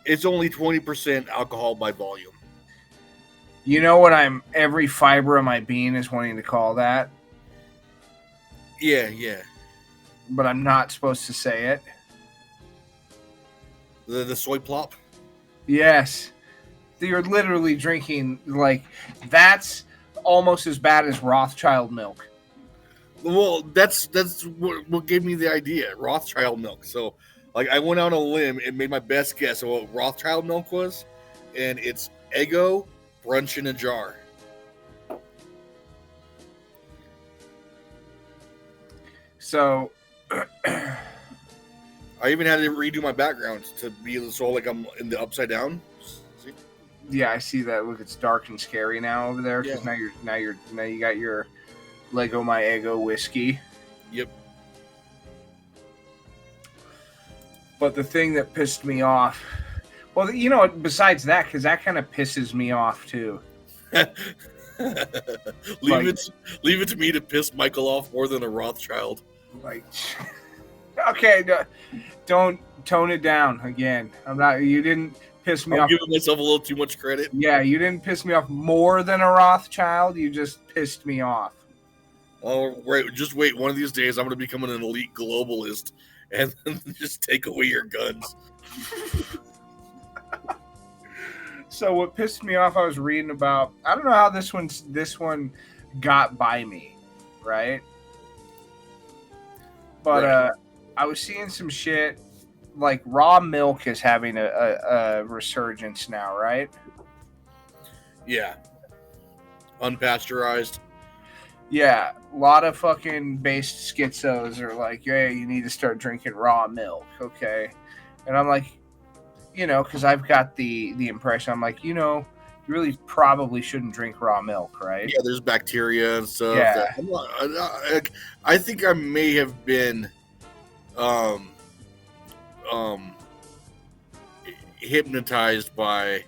It's only 20% alcohol by volume. You know what every fiber of my being is wanting to call that, Yeah, yeah. but I'm not supposed to say it. The soy plop. Yes. You're literally drinking, like, that's almost as bad as Rothschild milk. Well, that's what gave me the idea, Rothschild milk. So, like, I went out on a limb and made my best guess of what Rothschild milk was, and it's Eggo brunch in a jar. So, I even had to redo my background to be so like I'm in the upside down. See? yeah, I see that. Look, it's dark and scary now over there because Yeah. now you got your Lego My Ego whiskey. Yep. But the thing that pissed me off, well, you know, besides that, because that kind of pisses me off too. leave it to me to piss Michael off more than a Rothschild. Like, okay, don't tone it down again. I'm not. You didn't piss me I'm off. giving myself a little too much credit. Yeah, you didn't piss me off more than a Rothschild. You just pissed me off. Oh, right. Just wait. One of these days, I'm going to become an elite globalist and just take away your guns. So what pissed me off, I was reading about. I don't know how this one got by me, right? But Right. I was seeing some shit like raw milk is having a resurgence now, right? Yeah. Unpasteurized. Yeah, a lot of fucking based schizos are like, hey, you need to start drinking raw milk, okay? And I'm like, because I've got the impression, I'm like, you really probably shouldn't drink raw milk, right? Yeah, there's bacteria and stuff. Yeah. I think I may have been hypnotized by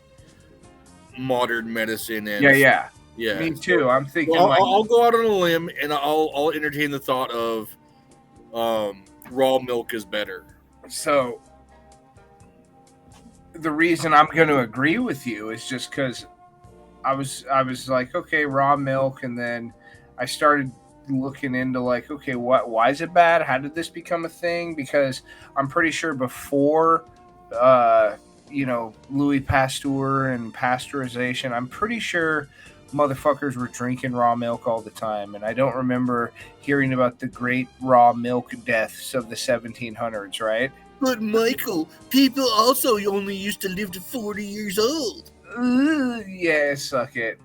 modern medicine and Yeah. yeah. Me too. I'm thinking Well, like, I'll go out on a limb and I'll entertain the thought of raw milk is better. so the reason I'm going to agree with you is just because I was like, okay, raw milk, and then I started looking into like, okay, why is it bad? How did this become a thing? Because I'm pretty sure before Louis Pasteur and pasteurization, I'm pretty sure motherfuckers were drinking raw milk all the time, and I don't remember hearing about the great raw milk deaths of the 1700s, right? But Michael, people also only used to live to 40 years old. Yeah, suck it.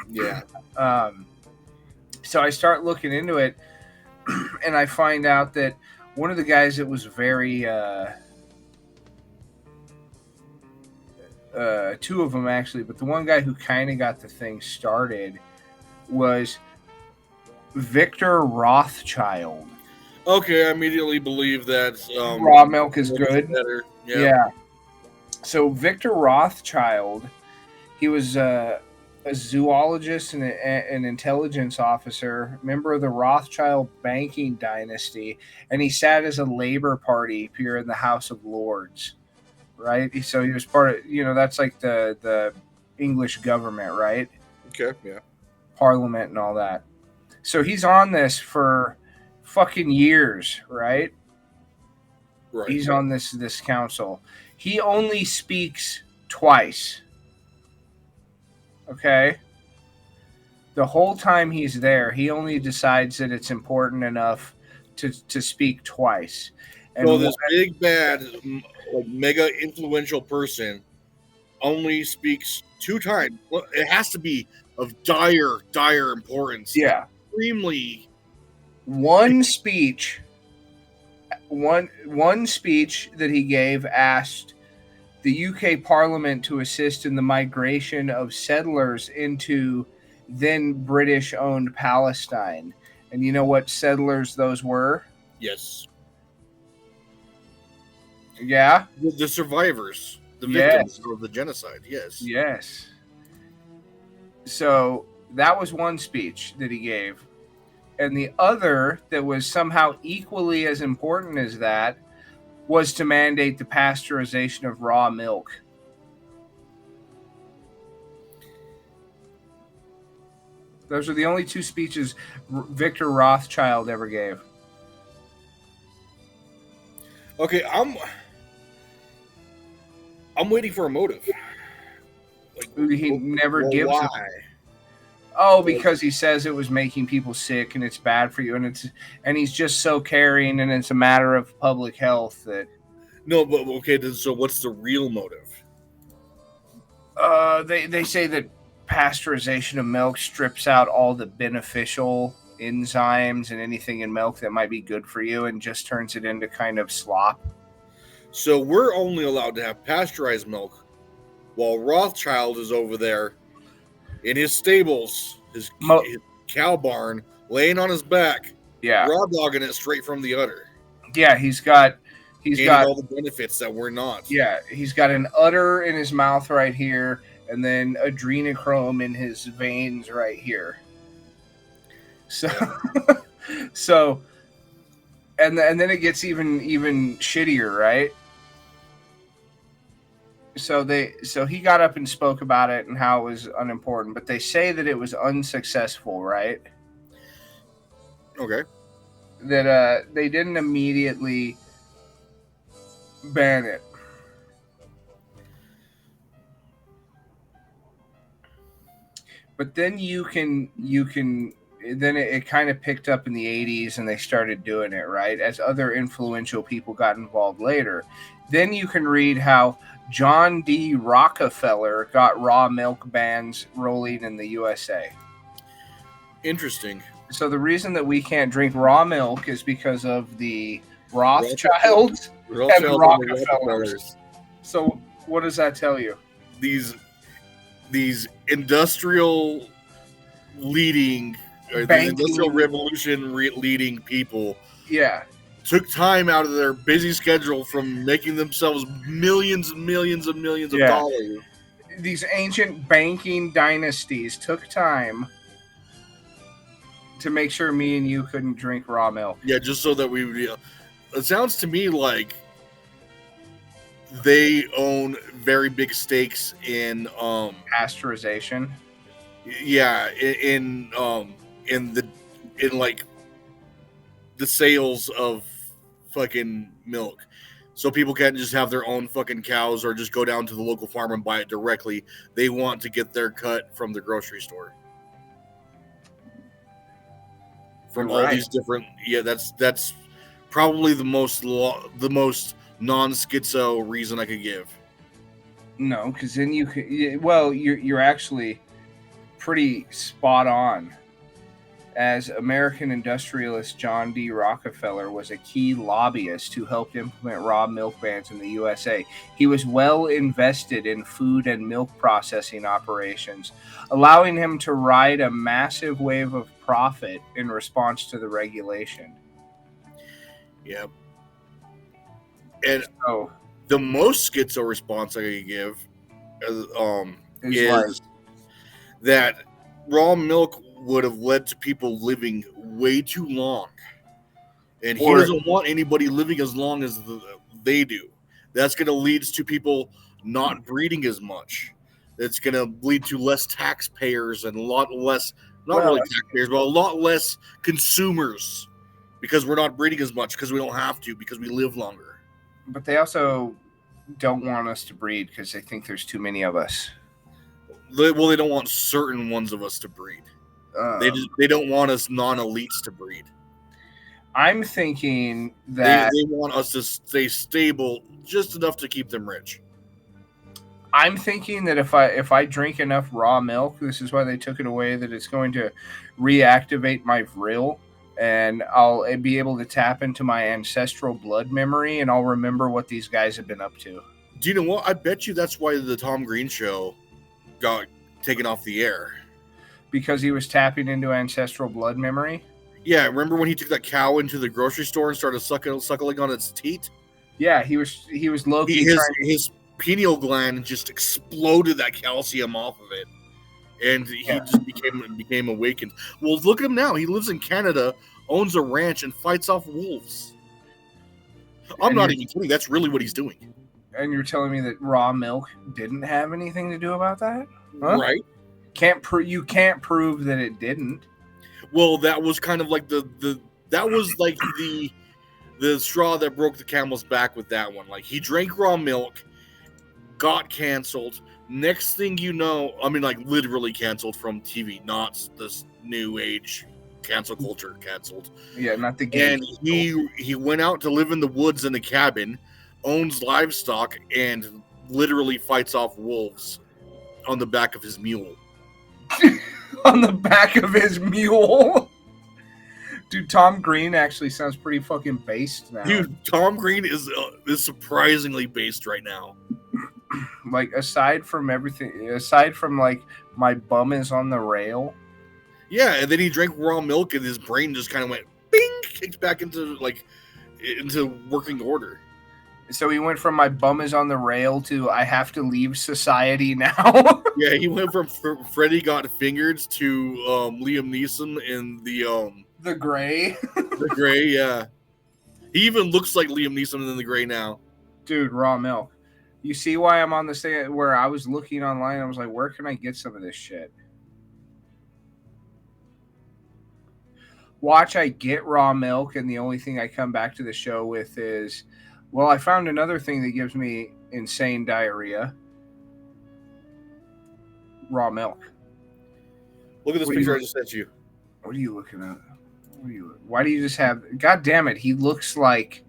Yeah. So I start looking into it, and I find out that one of the guys that was very two of them actually, but the one guy who kind of got the thing started was Victor Rothschild. Okay, I immediately believe that Raw milk is good. Better. Yeah. So Victor Rothschild, he was a zoologist and an intelligence officer, member of the Rothschild banking dynasty, and he sat as a Labor Party peer in the House of Lords. Right, so he was part of, that's like the English government, right? Okay, yeah. Parliament and all that. So he's on this for fucking years, right? Right. He's on this council. He only speaks twice. Okay? The whole time he's there, he only decides that it's important enough to speak twice. And so this big bad, like, mega influential person only speaks 2 times. Well, it has to be of dire importance. Yeah. Extremely. One speech that he gave asked the UK Parliament to assist in the migration of settlers into then British-owned Palestine. And you know what settlers those were? Yes. Yeah? The survivors. The Yes. victims of the genocide. Yes. Yes. So that was one speech that he gave. And the other that was somehow equally as important as that was to mandate the pasteurization of raw milk. Those are the only 2 speeches Victor Rothschild ever gave. Okay, I'm waiting for a motive. Like, He never well, gives why? them. Oh, because he says it was making people sick and it's bad for you, and he's just so caring, and it's a matter of public health that. No, but okay. So what's the real motive? They say that pasteurization of milk strips out all the beneficial enzymes and anything in milk that might be good for you, and just turns it into kind of slop. So we're only allowed to have pasteurized milk, while Rothschild is over there in his stables, his cow barn, laying on his back, raw dogging it straight from the udder. Yeah, he's got all the benefits that we're not. Yeah, he's got an udder in his mouth right here, and then adrenochrome in his veins right here. So, and then it gets even shittier, right? So he got up and spoke about it and how it was unimportant, but they say that it was unsuccessful, right? Okay. That they didn't immediately ban it. But then then it kind of picked up in the 80s and they started doing it, right? As other influential people got involved later. Then you can read how John D. Rockefeller got raw milk bans rolling in the USA. Interesting. So the reason that we can't drink raw milk is because of the Rothschilds and the Rothschilds and the Rockefellers. Rockefellers. So what does that tell you? These industrial leading, or the Banking. industrial revolution leading people Yeah. took time out of their busy schedule from making themselves millions and millions and millions of Yeah. dollars. These ancient banking dynasties took time to make sure me and you couldn't drink raw milk. Yeah, just so that we would. It sounds to me like they own very big stakes in Pasteurization. yeah, in like the sales of fucking milk. So people can't just have their own fucking cows or just go down to the local farm and buy it directly. They want to get their cut from the grocery store. From all Right. these different, that's probably the most non-schizo reason I could give. No, because then you could. Well, you're actually pretty spot on. As American industrialist John D. Rockefeller was a key lobbyist who helped implement raw milk bans in the USA. He was well invested in food and milk processing operations, allowing him to ride a massive wave of profit in response to the regulation. Yeah. And So the most schizo response I could give is that raw milk would have led to people living way too long. And he Or- doesn't want anybody living as long as they do. That's going to lead to people not breeding as much. It's going to lead to less taxpayers and a lot less, not Well, really taxpayers, but a lot less consumers because we're not breeding as much because we don't have to because we live longer. But they also don't want us to breed because they think there's too many of us. They don't want certain ones of us to breed. They don't want us non-elites to breed. I'm thinking that They want us to stay stable just enough to keep them rich. I'm thinking that if I drink enough raw milk, this is why they took it away, that it's going to reactivate my vril, and I'll be able to tap into my ancestral blood memory, and I'll remember what these guys have been up to. Do you know what? I bet you that's why the Tom Green show got taken off the air. Because he was tapping into ancestral blood memory? Yeah, remember when he took that cow into the grocery store and started suckling on its teat? Yeah, he was low-key trying to... His pineal gland just exploded that calcium off of it. And he just became awakened. Well, look at him now. He lives in Canada, owns a ranch, and fights off wolves. I'm not even kidding. That's really what he's doing. And you're telling me that raw milk didn't have anything to do about that? Huh? Right? You can't prove that it didn't. Well, that was kind of like the straw that broke the camel's back with that one. Like, he drank raw milk, got canceled. Next thing you know, I mean, like, literally canceled from TV, not this new age cancel culture canceled. Yeah, not the game. And he went out to live in the woods in a cabin, owns livestock, and literally fights off wolves on the back of his mule. On the back of his mule. Dude, Tom Green actually sounds pretty fucking based now. Dude, Tom Green is surprisingly based right now. Like, aside from like my bum is on the rail. Yeah, and then he drank raw milk and his brain just kind of went bing, kicked back into working order. So he went from my bum is on the rail to I have to leave society now. Yeah, he went from Freddy Got Fingered to Liam Neeson in The Gray. The Gray. Yeah, he even looks like Liam Neeson in The Gray now. Dude, raw milk. You see why I'm on this thing where I was looking online? I was like, where can I get some of this shit? Watch, I get raw milk, and the only thing I come back to the show with is, well, I found another thing that gives me insane diarrhea. Raw milk. Look at this What picture do I just sent you. What are you looking at? Why do you just have... God damn it, he looks like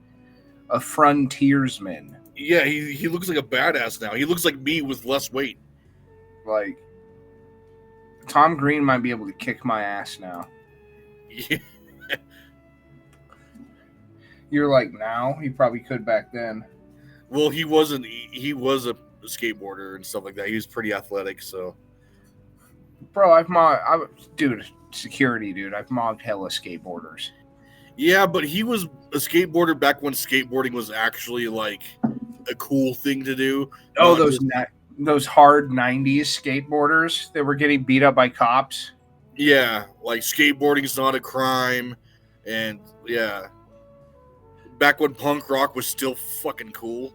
a frontiersman. Yeah, he looks like a badass now. He looks like me with less weight. Like, Tom Green might be able to kick my ass now. Yeah. You're like, now? He probably could back then. Well, he wasn't. He was a skateboarder and stuff like that. He was pretty athletic, so. Bro, dude, security, dude. I've mobbed hella skateboarders. Yeah, but he was a skateboarder back when skateboarding was actually like a cool thing to do. Oh, Not just- those hard 90s skateboarders that were getting beat up by cops. yeah, like skateboarding is not a crime, and yeah, back when punk rock was still fucking cool.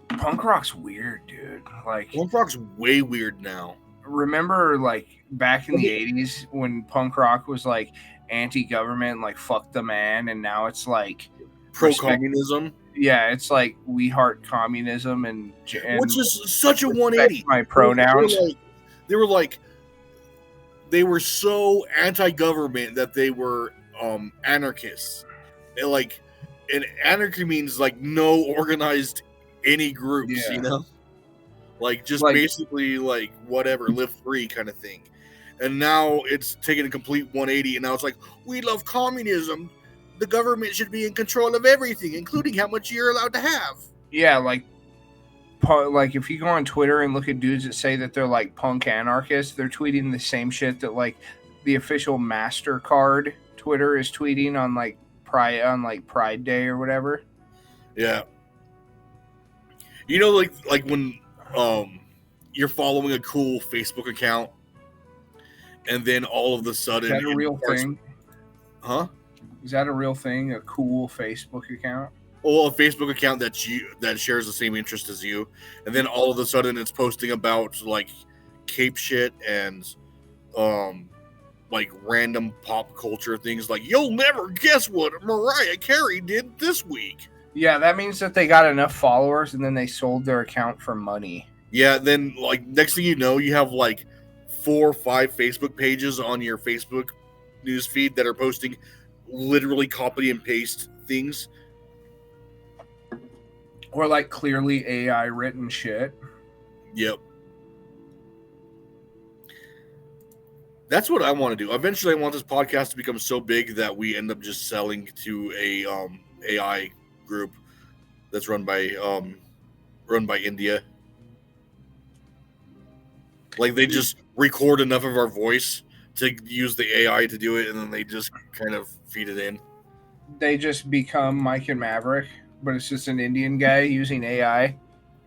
Punk rock's weird, dude. Like, Punk rock's way weird now. remember, like, back in the 80s when punk rock was like anti-government, like fuck the man, and now it's like Pro-communism, yeah, it's like we heart communism and which is such a respect 180. my pronouns. They were so anti-government that they were anarchists. And anarchy means like no organized any groups, Yeah. you know, like just Like- basically like whatever, live free kind of thing. And now it's taken a complete 180, and now it's like we love communism. The government should be in control of everything, including how much you're allowed to have. Yeah, like if you go on Twitter and look at dudes that say that they're like punk anarchists, they're tweeting the same shit that like the official MasterCard Twitter is tweeting on like Pride Day or whatever. Yeah. You know, like when you're following a cool Facebook account, and then all of a sudden, Is that a real thing? Huh? Is that a real thing? A cool Facebook account? Well, a Facebook account that shares the same interest as you, and then all of a sudden it's posting about like cape shit and like random pop culture things, like you'll never guess what Mariah Carey did this week. Yeah, that means that they got enough followers and then they sold their account for money. Yeah, then like next thing you know, you have like 4 or 5 Facebook pages on your Facebook newsfeed that are posting literally copy and paste things. Or like clearly AI written shit. Yep. That's what I want to do. Eventually, I want this podcast to become so big that we end up just selling to a AI group that's run by India. Like they just record enough of our voice to use the AI to do it, and then they just kind of feed it in. They just become Mike and Maverick, but it's just an Indian guy using AI.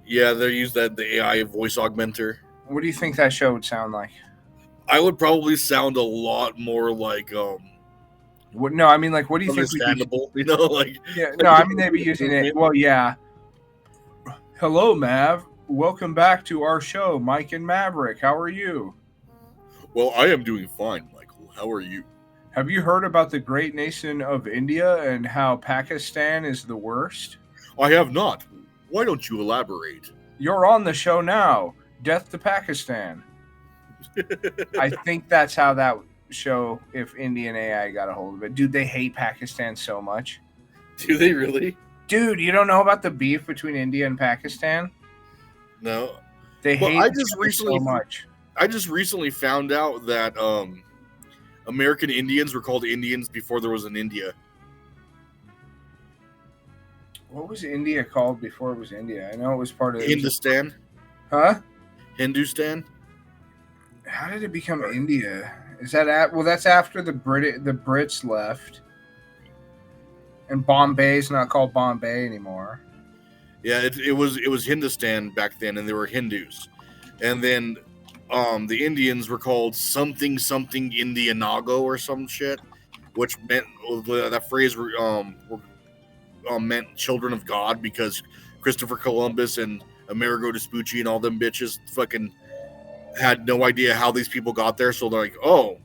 Yeah, they use the AI voice augmenter. What do you think that show would sound like? I would probably sound a lot more like What? No, I mean, like, what do you think? understandable, you know, like Yeah, no, I mean they'd be using it. Well, yeah. Hello, Mav. Welcome back to our show, Mike and Maverick. How are you? well, I am doing fine, Michael. How are you? Have you heard about the great nation of India and how Pakistan is the worst? I have not. Why don't you elaborate? You're on the show now. Death to Pakistan. I think that's how that show, if Indian AI got a hold of it. Dude, they hate Pakistan so much. Do they really? Dude, you don't know about the beef between India and Pakistan? No. They Well, hate I each just other recently- so much. I just recently found out that American Indians were called Indians before there was an India. What was India called before it was India? I know it was part of Hindustan? Huh? Hindustan? How did it become India? Is that well? That's after the Brits left, and Bombay's not called Bombay anymore. Yeah, it was Hindustan back then, and they were Hindus. And then the Indians were called something Indianago or some shit, which meant that phrase meant children of God, because Christopher Columbus and Amerigo Vespucci and all them bitches fucking had no idea how these people got there. So they're like, oh,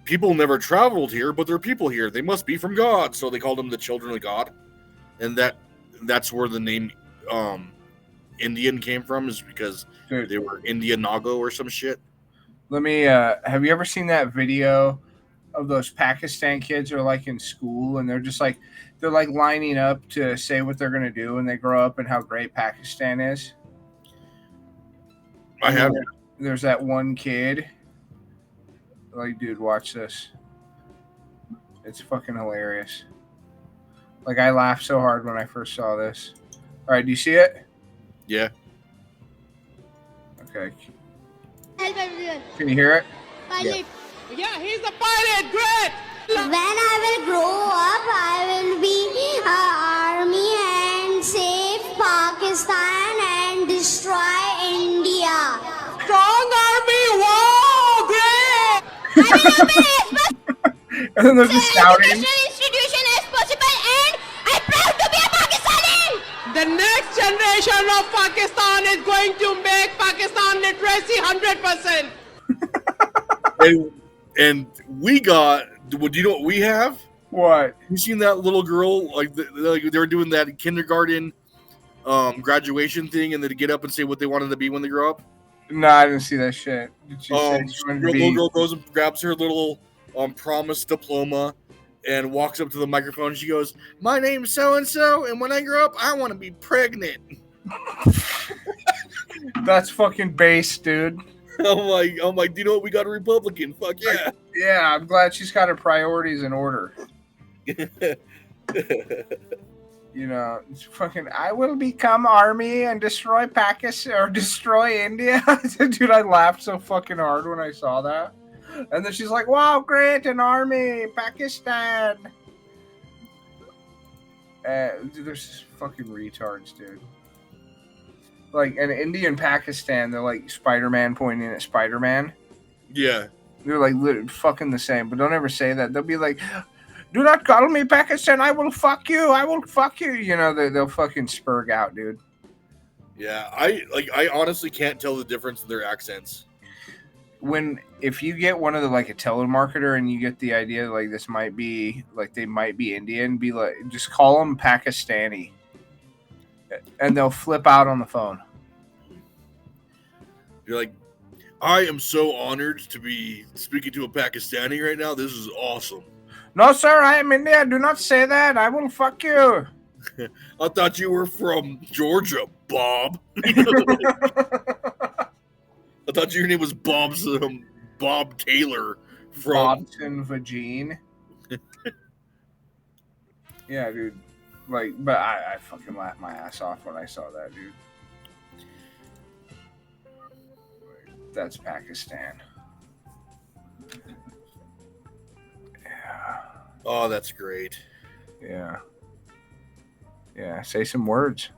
people never traveled here, but they're people here. They must be from God. So they called them the children of God. And that's where the name Indian came from, is because Dude, they were Indianago or some shit. let me. Have you ever seen that video of those Pakistan kids who are like in school and they're like lining up to say what they're gonna do when they grow up and how great Pakistan is? I have. There's that one kid. Like, dude, watch this. It's fucking hilarious. Like, I laughed so hard when I first saw this. All right, do you see it? Yeah. Okay. Help everyone. Can you hear it? Pilot. Yeah, he's a pilot. Great. When I will grow up, I will be army and save Pakistan and destroy India. Strong army. Wow, great. I will open And then there's the shouting. educational institution as possible, and I'm proud to be a Pakistani. The next generation of Pakistan is going to make Pakistan literacy 100%. And we got. Do you know what we have? What? You seen that little girl? Like they were doing that kindergarten graduation thing, and then to get up and say what they wanted to be when they grow up. No, I didn't see that shit. Did she say she wanted to Little be? girl goes and grabs her little promise diploma and walks up to the microphone. And she goes, "My name's so and so, and when I grow up, I want to be pregnant." That's fucking base, dude. I'm like, do you know what? We got a Republican. Fuck yeah. Yeah, I'm glad she's got her priorities in order. You know, it's fucking. I will become army and destroy Pakistan or destroy India. Dude, I laughed so fucking hard when I saw that. And then she's like, "Wow, great, an army, Pakistan." Dude, there's just fucking retards, dude. Like, and India and Pakistan, they're like Spider-Man pointing at Spider-Man. Yeah. They're like fucking the same, but don't ever say that. They'll be like, "Do not call me Pakistan. I will fuck you. I will fuck you." You know, they'll fucking spurg out, dude. Yeah. I honestly can't tell the difference in their accents. If you get one of the like a telemarketer and you get the idea like this might be like they might be Indian, be like, just call them Pakistani, and they'll flip out on the phone. You're like, "I am so honored to be speaking to a Pakistani right now. This is awesome." "No, sir, I am India. Do not say that. I will fuck you." "I thought you were from Georgia, Bob." "I thought your name was Bob Taylor from Bobson Vagine. Yeah, dude. Like, but I fucking laughed my ass off when I saw that, dude. That's Pakistan. Yeah. Oh, that's great. Yeah. Yeah. Say some words.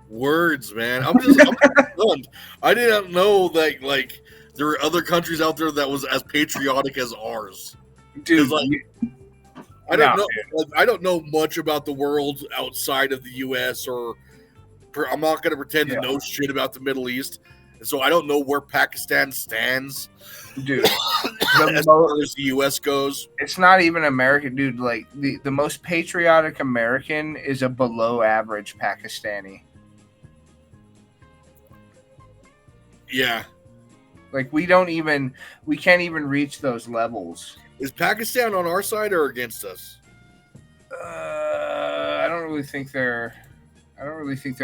Words, man. I'm stunned. I didn't know that like there were other countries out there that was as patriotic as ours. Dude, Like, I don't know. Like, I don't know much about the world outside of the U.S. or I'm not going to pretend to know shit about the Middle East, and so I don't know where Pakistan stands. dude. As far as the U.S. goes, It's not even American, dude. Like the most patriotic American is a below average Pakistani. yeah. Like we can't even reach those levels. Is Pakistan on our side or against us? I don't really think they're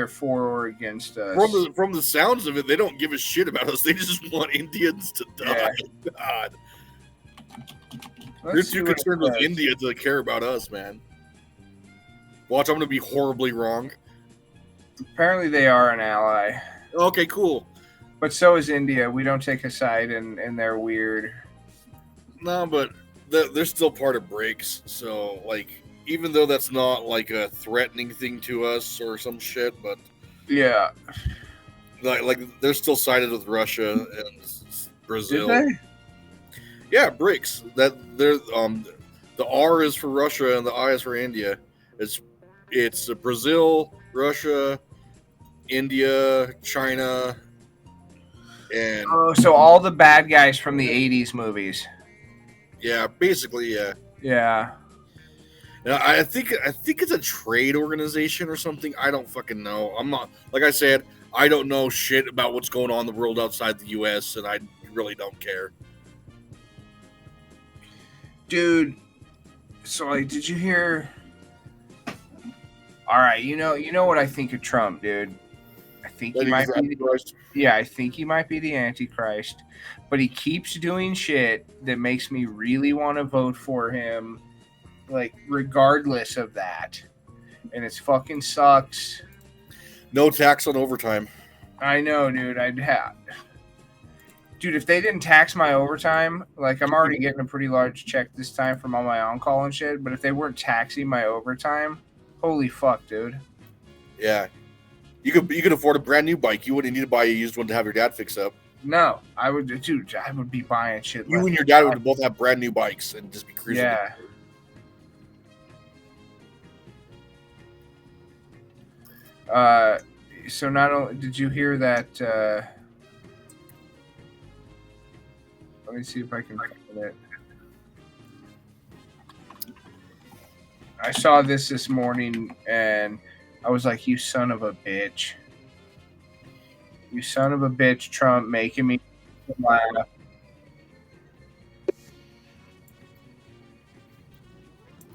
for or against us. From the sounds of it, they don't give a shit about us. They just want Indians to die. Yeah. God. Let's You're see too what it concerned with says. India to care about us, man. Watch, I'm going to be horribly wrong. Apparently, they are an ally, Okay, cool. but so is India. We don't take a side, and they're weird. No, but they're still part of BRICS. So, like, even though that's not like a threatening thing to us or some shit, but Yeah. like they're still sided with Russia and Brazil. Did they? Yeah, BRICS. That they're the R is for Russia and the I is for India. It's Brazil, Russia, India, China, and Oh, so all the bad guys from the '80s movies. yeah, basically, yeah. Yeah. And I think it's a trade organization or something. I don't fucking know. I'm not, like I said, I don't know shit about what's going on in the world outside the U.S. and I really don't care. Dude, so like, did you hear? All right, you know what I think of Trump, dude. I think he might be. I think he might be the Antichrist, but he keeps doing shit that makes me really want to vote for him like regardless of that, and it fucking sucks. No tax on overtime. I know, dude. Dude, if they didn't tax my overtime, like I'm already getting a pretty large check this time from all my on-call and shit, but if they weren't taxing my overtime, holy fuck, dude. Yeah. You could afford a brand new bike. You wouldn't need to buy a used one to have your dad fix up. No, I would be buying shit. You and your dad would both have brand new bikes and just be cruising. Yeah. So not only did you hear that, let me see if I can find it. I saw this morning and I was like, you son of a bitch. You son of a bitch, Trump, making me laugh.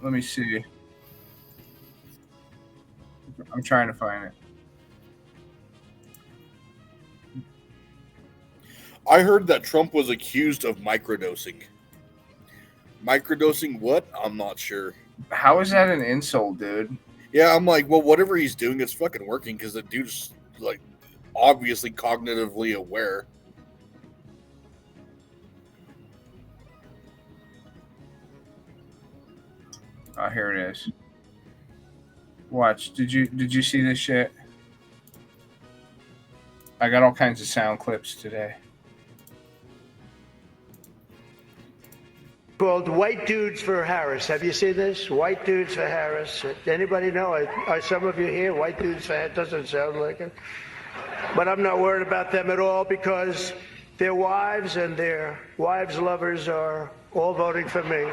Let me see. I'm trying to find it. I heard that Trump was accused of microdosing. Microdosing what? I'm not sure. How is that an insult, dude? Yeah, I'm like, well, whatever he's doing, it's fucking working because the dude's like obviously cognitively aware. Oh, here it is. Watch. Did you see this shit? I got all kinds of sound clips today. Called White Dudes for Harris. Have you seen this? White Dudes for Harris. Anybody know? Are some of you here? White Dudes for Harris doesn't sound like it. But I'm not worried about them at all because their wives and their wives' lovers are all voting for me.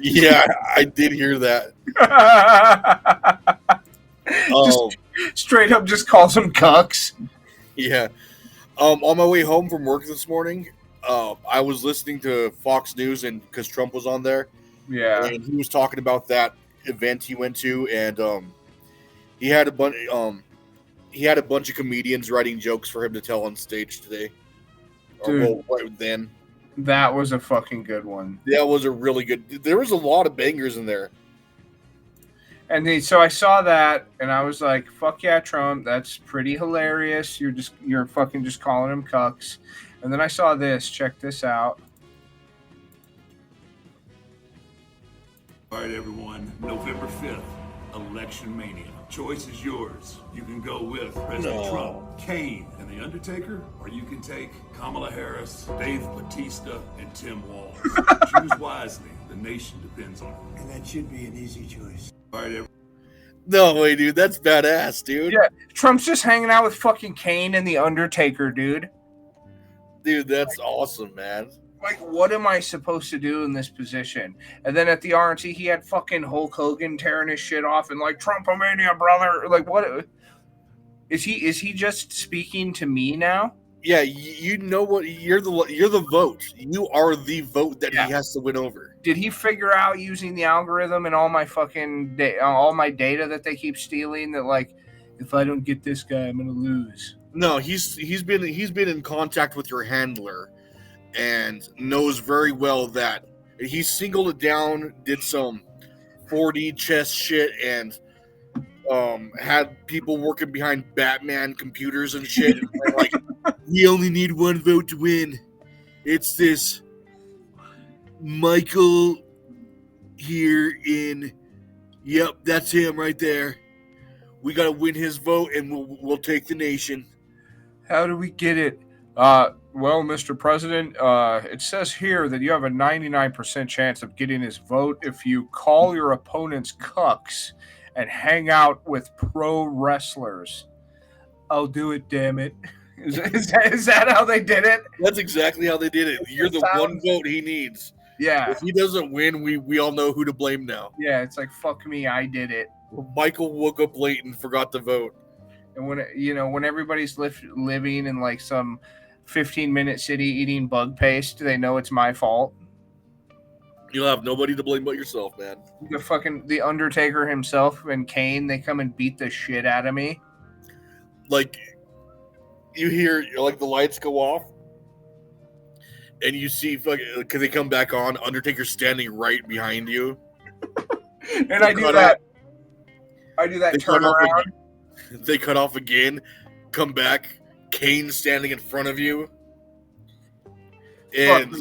Yeah, I did hear that. Straight up just calls them cucks. Yeah. On my way home from work this morning, I was listening to Fox News and because Trump was on there. Yeah. And he was talking about that event he went to, and he had a bunch of comedians writing jokes for him to tell on stage today. Dude, right then. That was a fucking good one. That was a really good. There was a lot of bangers in there. And so I saw that, and I was like, "Fuck yeah, Trump! That's pretty hilarious. You're fucking just calling him cucks." And then I saw this. Check this out. All right, everyone. November 5th, Election Mania. Choice is yours. You can go with President Trump, Kane, and The Undertaker, or you can take Kamala Harris, Dave Bautista, and Tim Walz. Choose wisely. The nation depends on it. And that should be an easy choice. All right, No way, dude. That's badass, dude. Yeah, Trump's just hanging out with fucking Kane and The Undertaker, dude. Dude, that's awesome, man. Like, what am I supposed to do in this position? And then at the RNC, he had fucking Hulk Hogan tearing his shit off and like, Trumpomania, brother. Like, what? Is he just speaking to me now? Yeah, you know what? You're the vote. You are the vote that he has to win over. Did he figure out using the algorithm and all my fucking all my data that they keep stealing that like, if I don't get this guy, I'm gonna lose? No, he's been in contact with your handler and knows very well that he singled it down, did some 4D chess shit, and had people working behind Batman computers and shit. And like, we only need one vote to win. It's this Michael here in. Yep, that's him right there. We got to win his vote, and we'll take the nation. How do we get it? Well, Mr. President, it says here that you have a 99% chance of getting his vote if you call your opponents cucks and hang out with pro wrestlers. I'll do it, damn it. Is that how they did it? That's exactly how they did it. You're the one vote he needs. Yeah. If he doesn't win, we all know who to blame now. Yeah, it's like, fuck me, I did it. Michael woke up late and forgot to vote. And when everybody's living in like some 15-minute city eating bug paste, they know it's my fault. You'll have nobody to blame but yourself, man. The Undertaker himself and Kane, they come and beat the shit out of me. Like, you hear like the lights go off, and you see fucking because they come back on, Undertaker standing right behind you, And I do that. I do that They turn cut off around. again. They cut off again, come back, Kane standing in front of you, and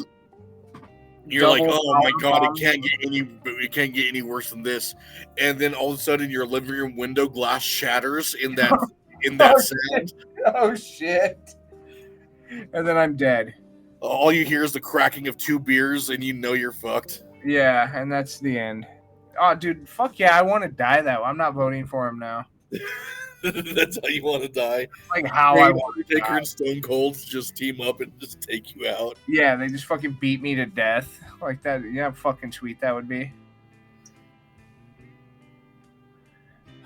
you're like, Double "Oh my god, bomb. it can't get any worse than this." And then all of a sudden, your living room window glass shatters in that sound. Oh shit! And then I'm dead. All you hear is the cracking of 2 beers, and you know you're fucked. Yeah, and that's the end. Oh, dude, fuck yeah, I want to die though. I'm not voting for him now. That's how you want to die. Like how I want to Undertaker die. and Stone Cold just team up and just take you out. Yeah, they just fucking beat me to death like that. Yeah, fucking sweet that would be.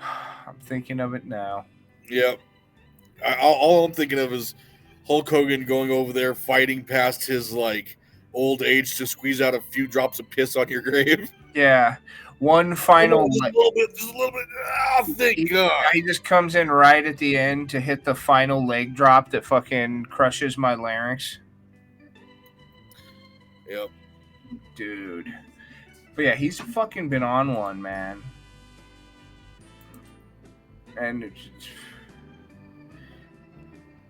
I'm thinking of it now. Yeah. All I'm thinking of is Hulk Hogan going over there, fighting past his like old age to squeeze out a few drops of piss on your grave. Yeah, one final. Just a little bit. Ah, thank God. He just comes in right at the end to hit the final leg drop that fucking crushes my larynx. Yep. Dude. But yeah, he's fucking been on one, man. And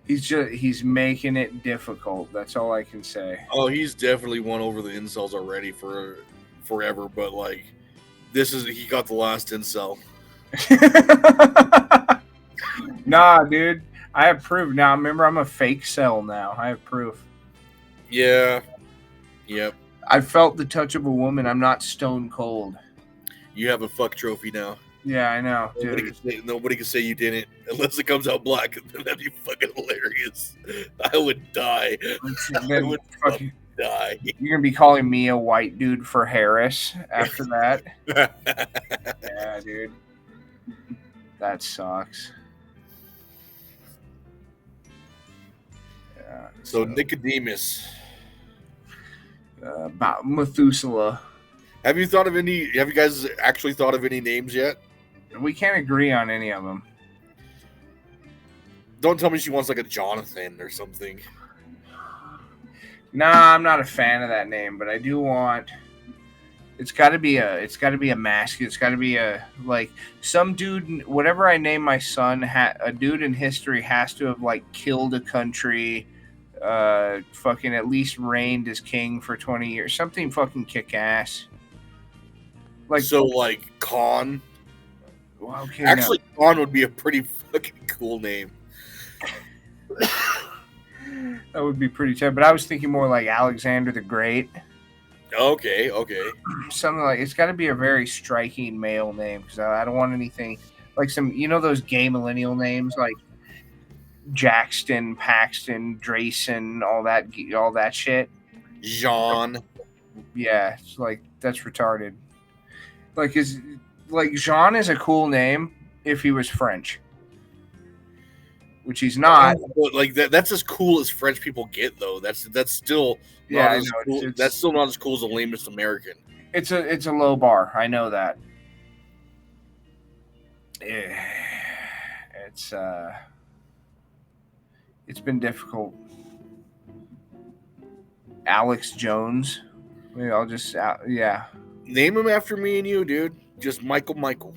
he's making it difficult. That's all I can say. Oh, he's definitely won over the incels already for forever, but like he got the last incel. Nah, dude. I have proof. Now remember I'm a fake cell now. I have proof. Yeah. Yep. I felt the touch of a woman. I'm not stone cold. You have a fuck trophy now. Yeah, I know, dude. Nobody can say you didn't unless it comes out black. That'd be fucking hilarious. I would die. I would fucking die. You're gonna be calling me a white dude for Harris after that. Yeah, dude. That sucks. Yeah. So Nicodemus. About Methuselah. Have you guys actually thought of any names yet? We can't agree on any of them. Don't tell me she wants like a Jonathan or something. Nah, I'm not a fan of that name, but I do want. It's got to be a masculine. It's got to be a like some dude. Whatever I name my son, a dude in history has to have like killed a country, fucking at least reigned as king for 20 years. Something fucking kick ass. Like so, like Khan. Well, okay, actually, Khan would be a pretty fucking cool name. That would be pretty tough. But I was thinking more like Alexander the Great. Okay. Something like it's got to be a very striking male name because I don't want anything like some those gay millennial names like Jackson, Paxton, Drayson, all that shit. Jean. Yeah, it's like that's retarded. Like Jean is a cool name if he was French, which he's not. But like that's as cool as French people get, though. That's still not as cool. That's still not as cool as the lamest American. It's a low bar. I know that. It's been difficult. Alex Jones. Maybe I'll just yeah. Name him after me and you, dude. Just Michael.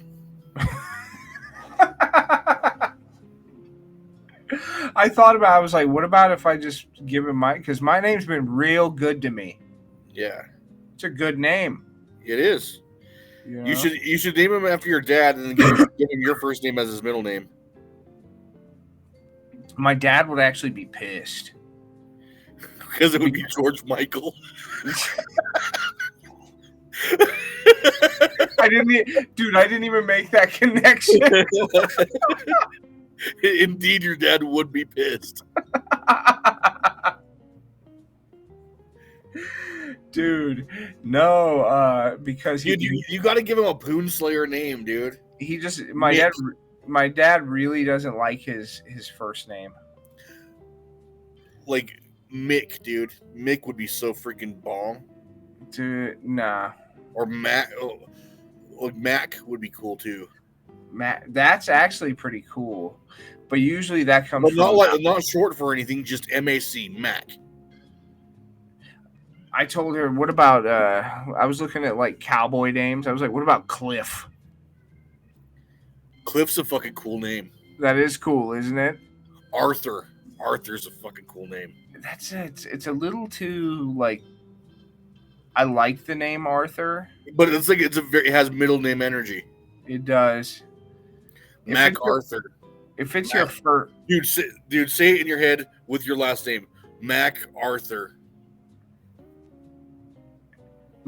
I thought about. I was like, what about if I just give him because my name's been real good to me. Yeah, it's a good name. It is. You know? You should name him after your dad and then give him your first name as his middle name. My dad would actually be pissed because it would be George Michael. I didn't even make that connection. Indeed, your dad would be pissed. Dude, no, because you got to give him a Poonslayer name, dude. He just my dad really doesn't like his first name. Like Mick, dude. Mick would be so freaking bomb. Dude, nah. Or Mac. Like Mac would be cool too. Mac, that's actually pretty cool, but usually that comes. But not short for anything. Just MAC, Mac. I told her, what about, I was looking at like cowboy names. I was like, what about Cliff? Cliff's a fucking cool name. That is cool, isn't it? Arthur. Arthur's a fucking cool name. That's it. It's a little too like. I like the name Arthur. But it's like it has middle name energy. It does. Mac Arthur. If it's your first, Dude, say it in your head with your last name. Mac Arthur.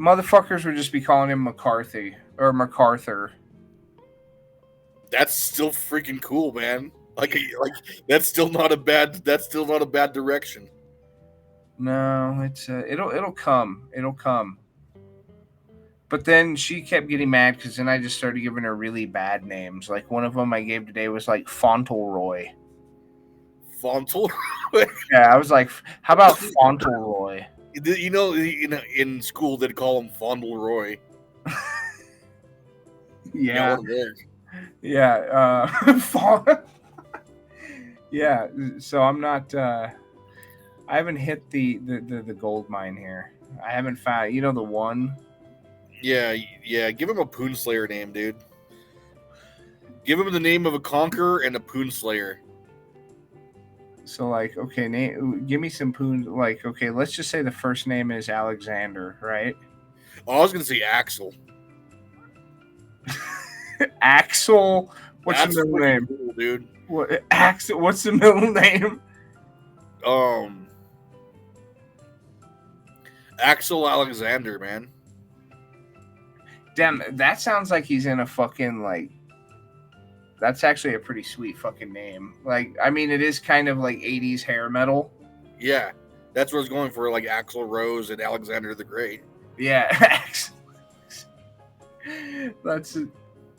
motherfuckers would just be calling him McCarthy or MacArthur. That's still freaking cool, man. Like that's still not a bad direction. No, it's it'll come. But then she kept getting mad because then I just started giving her really bad names. Like one of them I gave today was like Fauntleroy. Fauntleroy? Yeah, I was like, how about Fauntleroy? You know, in school they'd call him Fauntleroy. Yeah. Yeah. Yeah. So I'm not. I haven't hit the gold mine here. I haven't found. You know the one. Yeah. Give him a Poonslayer name, dude. Give him the name of a conqueror and a Poonslayer. So like, okay, give me some poon. Like, okay, let's just say the first name is Alexander, right? Oh, I was gonna say Axel. Axel. What's That's the middle name, cool, dude? What Axel? What's the middle name? Axel Alexander, man. Damn, that sounds like he's in a fucking like. That's actually a pretty sweet fucking name. Like, I mean, it is kind of like 80s hair metal. Yeah, that's what I was going for, like Axl Rose and Alexander the Great. Yeah, that's.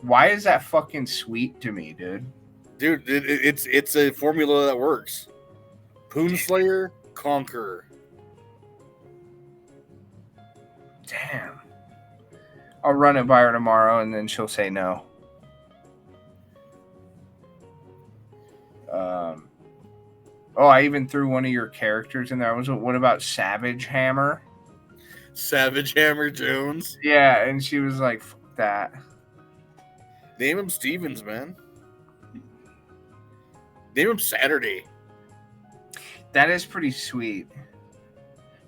Why is that fucking sweet to me, dude? Dude, it's a formula that works. Poonslayer, Conqueror. Damn. I'll run it by her tomorrow, and then she'll say no. I even threw one of your characters in there. What about Savage Hammer? Savage Hammer Jones? Yeah, and she was like, fuck that. Name him Stevens, man. Name him Saturday. That is pretty sweet.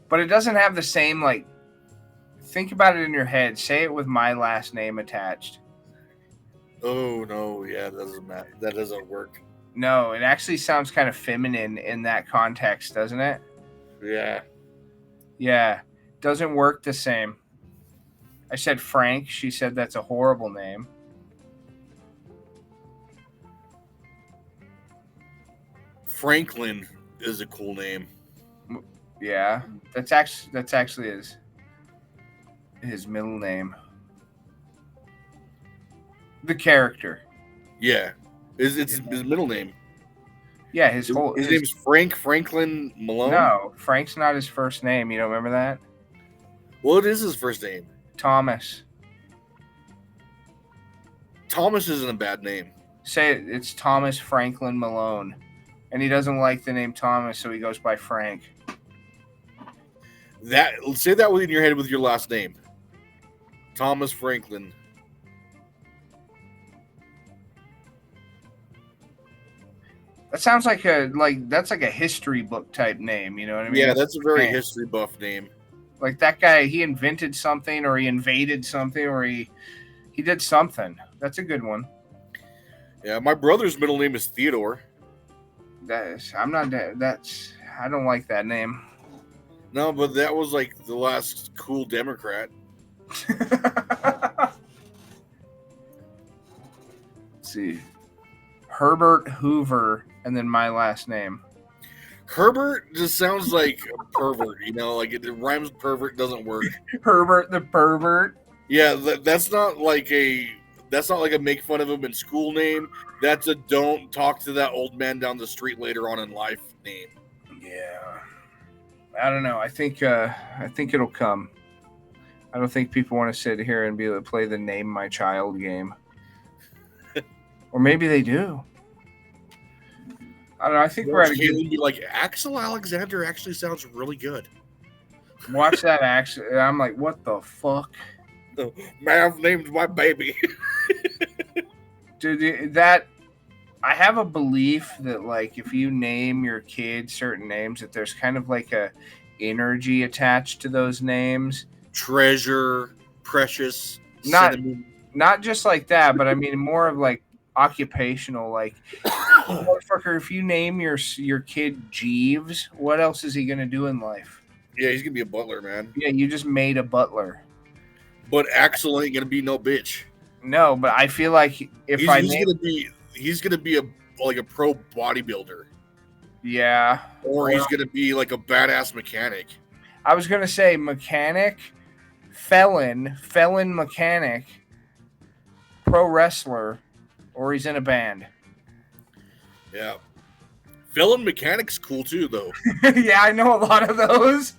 But it doesn't have the same, like, think about it in your head. Say it with my last name attached. Oh, no. Yeah, that doesn't work. No, it actually sounds kind of feminine in that context, doesn't it? Yeah. Yeah. Doesn't work the same. I said Frank. She said that's a horrible name. Franklin is a cool name. Yeah. That's actually his middle name. The character. Yeah. It's his middle name. Yeah, his name's Franklin Malone? No, Frank's not his first name. You don't remember that? What is his first name? Thomas. Thomas isn't a bad name. Say it. It's Thomas Franklin Malone. And he doesn't like the name Thomas, so he goes by Frank. Say that in your head with your last name. Thomas Franklin. That sounds like that's like a history book type name, you know what I mean? Yeah, that's a very history buff name. Like that guy, he invented something, or he invaded something, or he did something. That's a good one. Yeah, my brother's middle name is Theodore. I don't like that name. No, but that was like the last cool Democrat. Let's see. Herbert Hoover, and then my last name. Herbert just sounds like a pervert, you know, like it rhymes with pervert, doesn't work. Herbert the pervert. Yeah, that's not like a make fun of him in school name. That's a don't talk to that old man down the street later on in life name. Yeah. I don't know. I think it'll come. I don't think people want to sit here and be able to play the name my child game. Or maybe they do. I don't know. I think we're at a good... Be like, Axel Alexander actually sounds really good. Watch that action. And I'm like, what the fuck? Mav named my baby. Dude, that I have a belief that like if you name your kid certain names, that there's kind of like a energy attached to those names. Treasure, precious, Not cinnamon. not just like that, but I mean more of like occupational. Like, motherfucker, if you name your kid Jeeves, what else is he gonna do in life? Yeah, he's gonna be a butler, man. Yeah, you just made a butler. But Axel ain't gonna be no bitch. No, but I feel like if He's gonna be a pro bodybuilder, yeah, or he's gonna be like a badass mechanic. I was gonna say mechanic, felon mechanic, pro wrestler, or he's in a band. Yeah, felon mechanic's cool too, though. Yeah, I know a lot of those.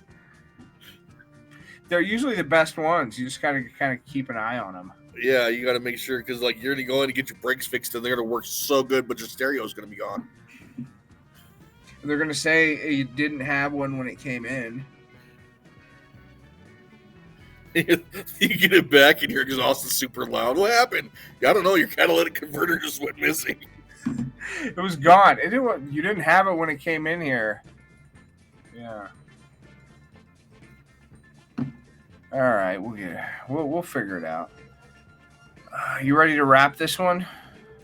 They're usually the best ones. You just gotta kind of keep an eye on them. Yeah, you got to make sure because like you're gonna go in and get your brakes fixed, and they're gonna work so good, but your stereo's gonna be gone. They're gonna say you didn't have one when it came in. You get it back, and your exhaust is super loud. What happened? I don't know. Your catalytic converter just went missing. It was gone. You didn't have it when it came in here. Yeah. All right, we'll figure it out. You ready to wrap this one?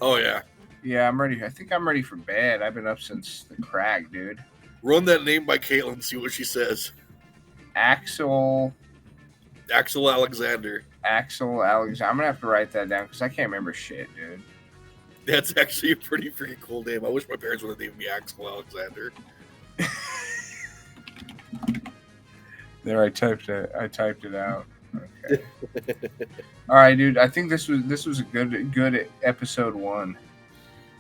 Oh yeah. Yeah, I'm ready. I think I'm ready for bed. I've been up since the crack, dude. Run that name by Caitlin. See what she says. Axel Alexander. I'm gonna have to write that down because I can't remember shit, dude. That's actually a pretty freaking cool name. I wish my parents would have named me Axel Alexander. There, I typed it out. Okay. All right, dude. I think this was a good episode 1.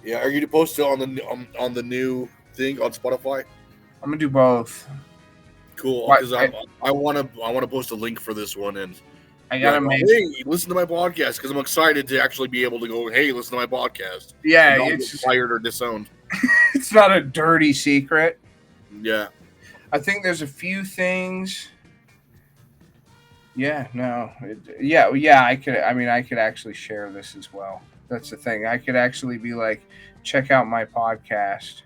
Yeah, are you to post it on the new thing on Spotify? I'm gonna do both. Cool, because I want to post a link for this one, and I gotta hey, listen to my podcast because I'm excited to actually be able to go. Hey, listen to my podcast. Yeah, it's just fired or disowned. It's not a dirty secret. Yeah, I think there's a few things. Yeah, no, yeah. I could actually share this as well. That's the thing. I could actually be like, check out my podcast.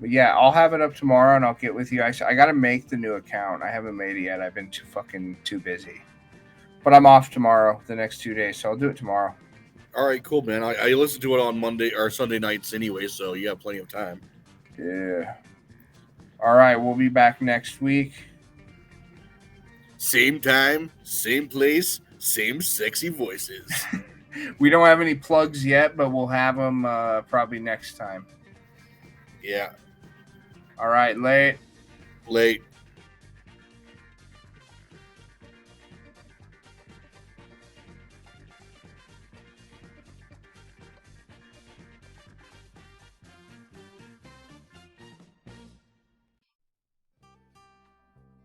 But yeah, I'll have it up tomorrow, and I'll get with you. I got to make the new account. I haven't made it yet. I've been too busy. But I'm off tomorrow, the next 2 days, so I'll do it tomorrow. All right, cool, man. I listen to it on Monday or Sunday nights anyway, so you have plenty of time. Yeah. All right, we'll be back next week. Same time, same place, same sexy voices. We don't have any plugs yet, but we'll have them probably next time. Yeah. All right, late.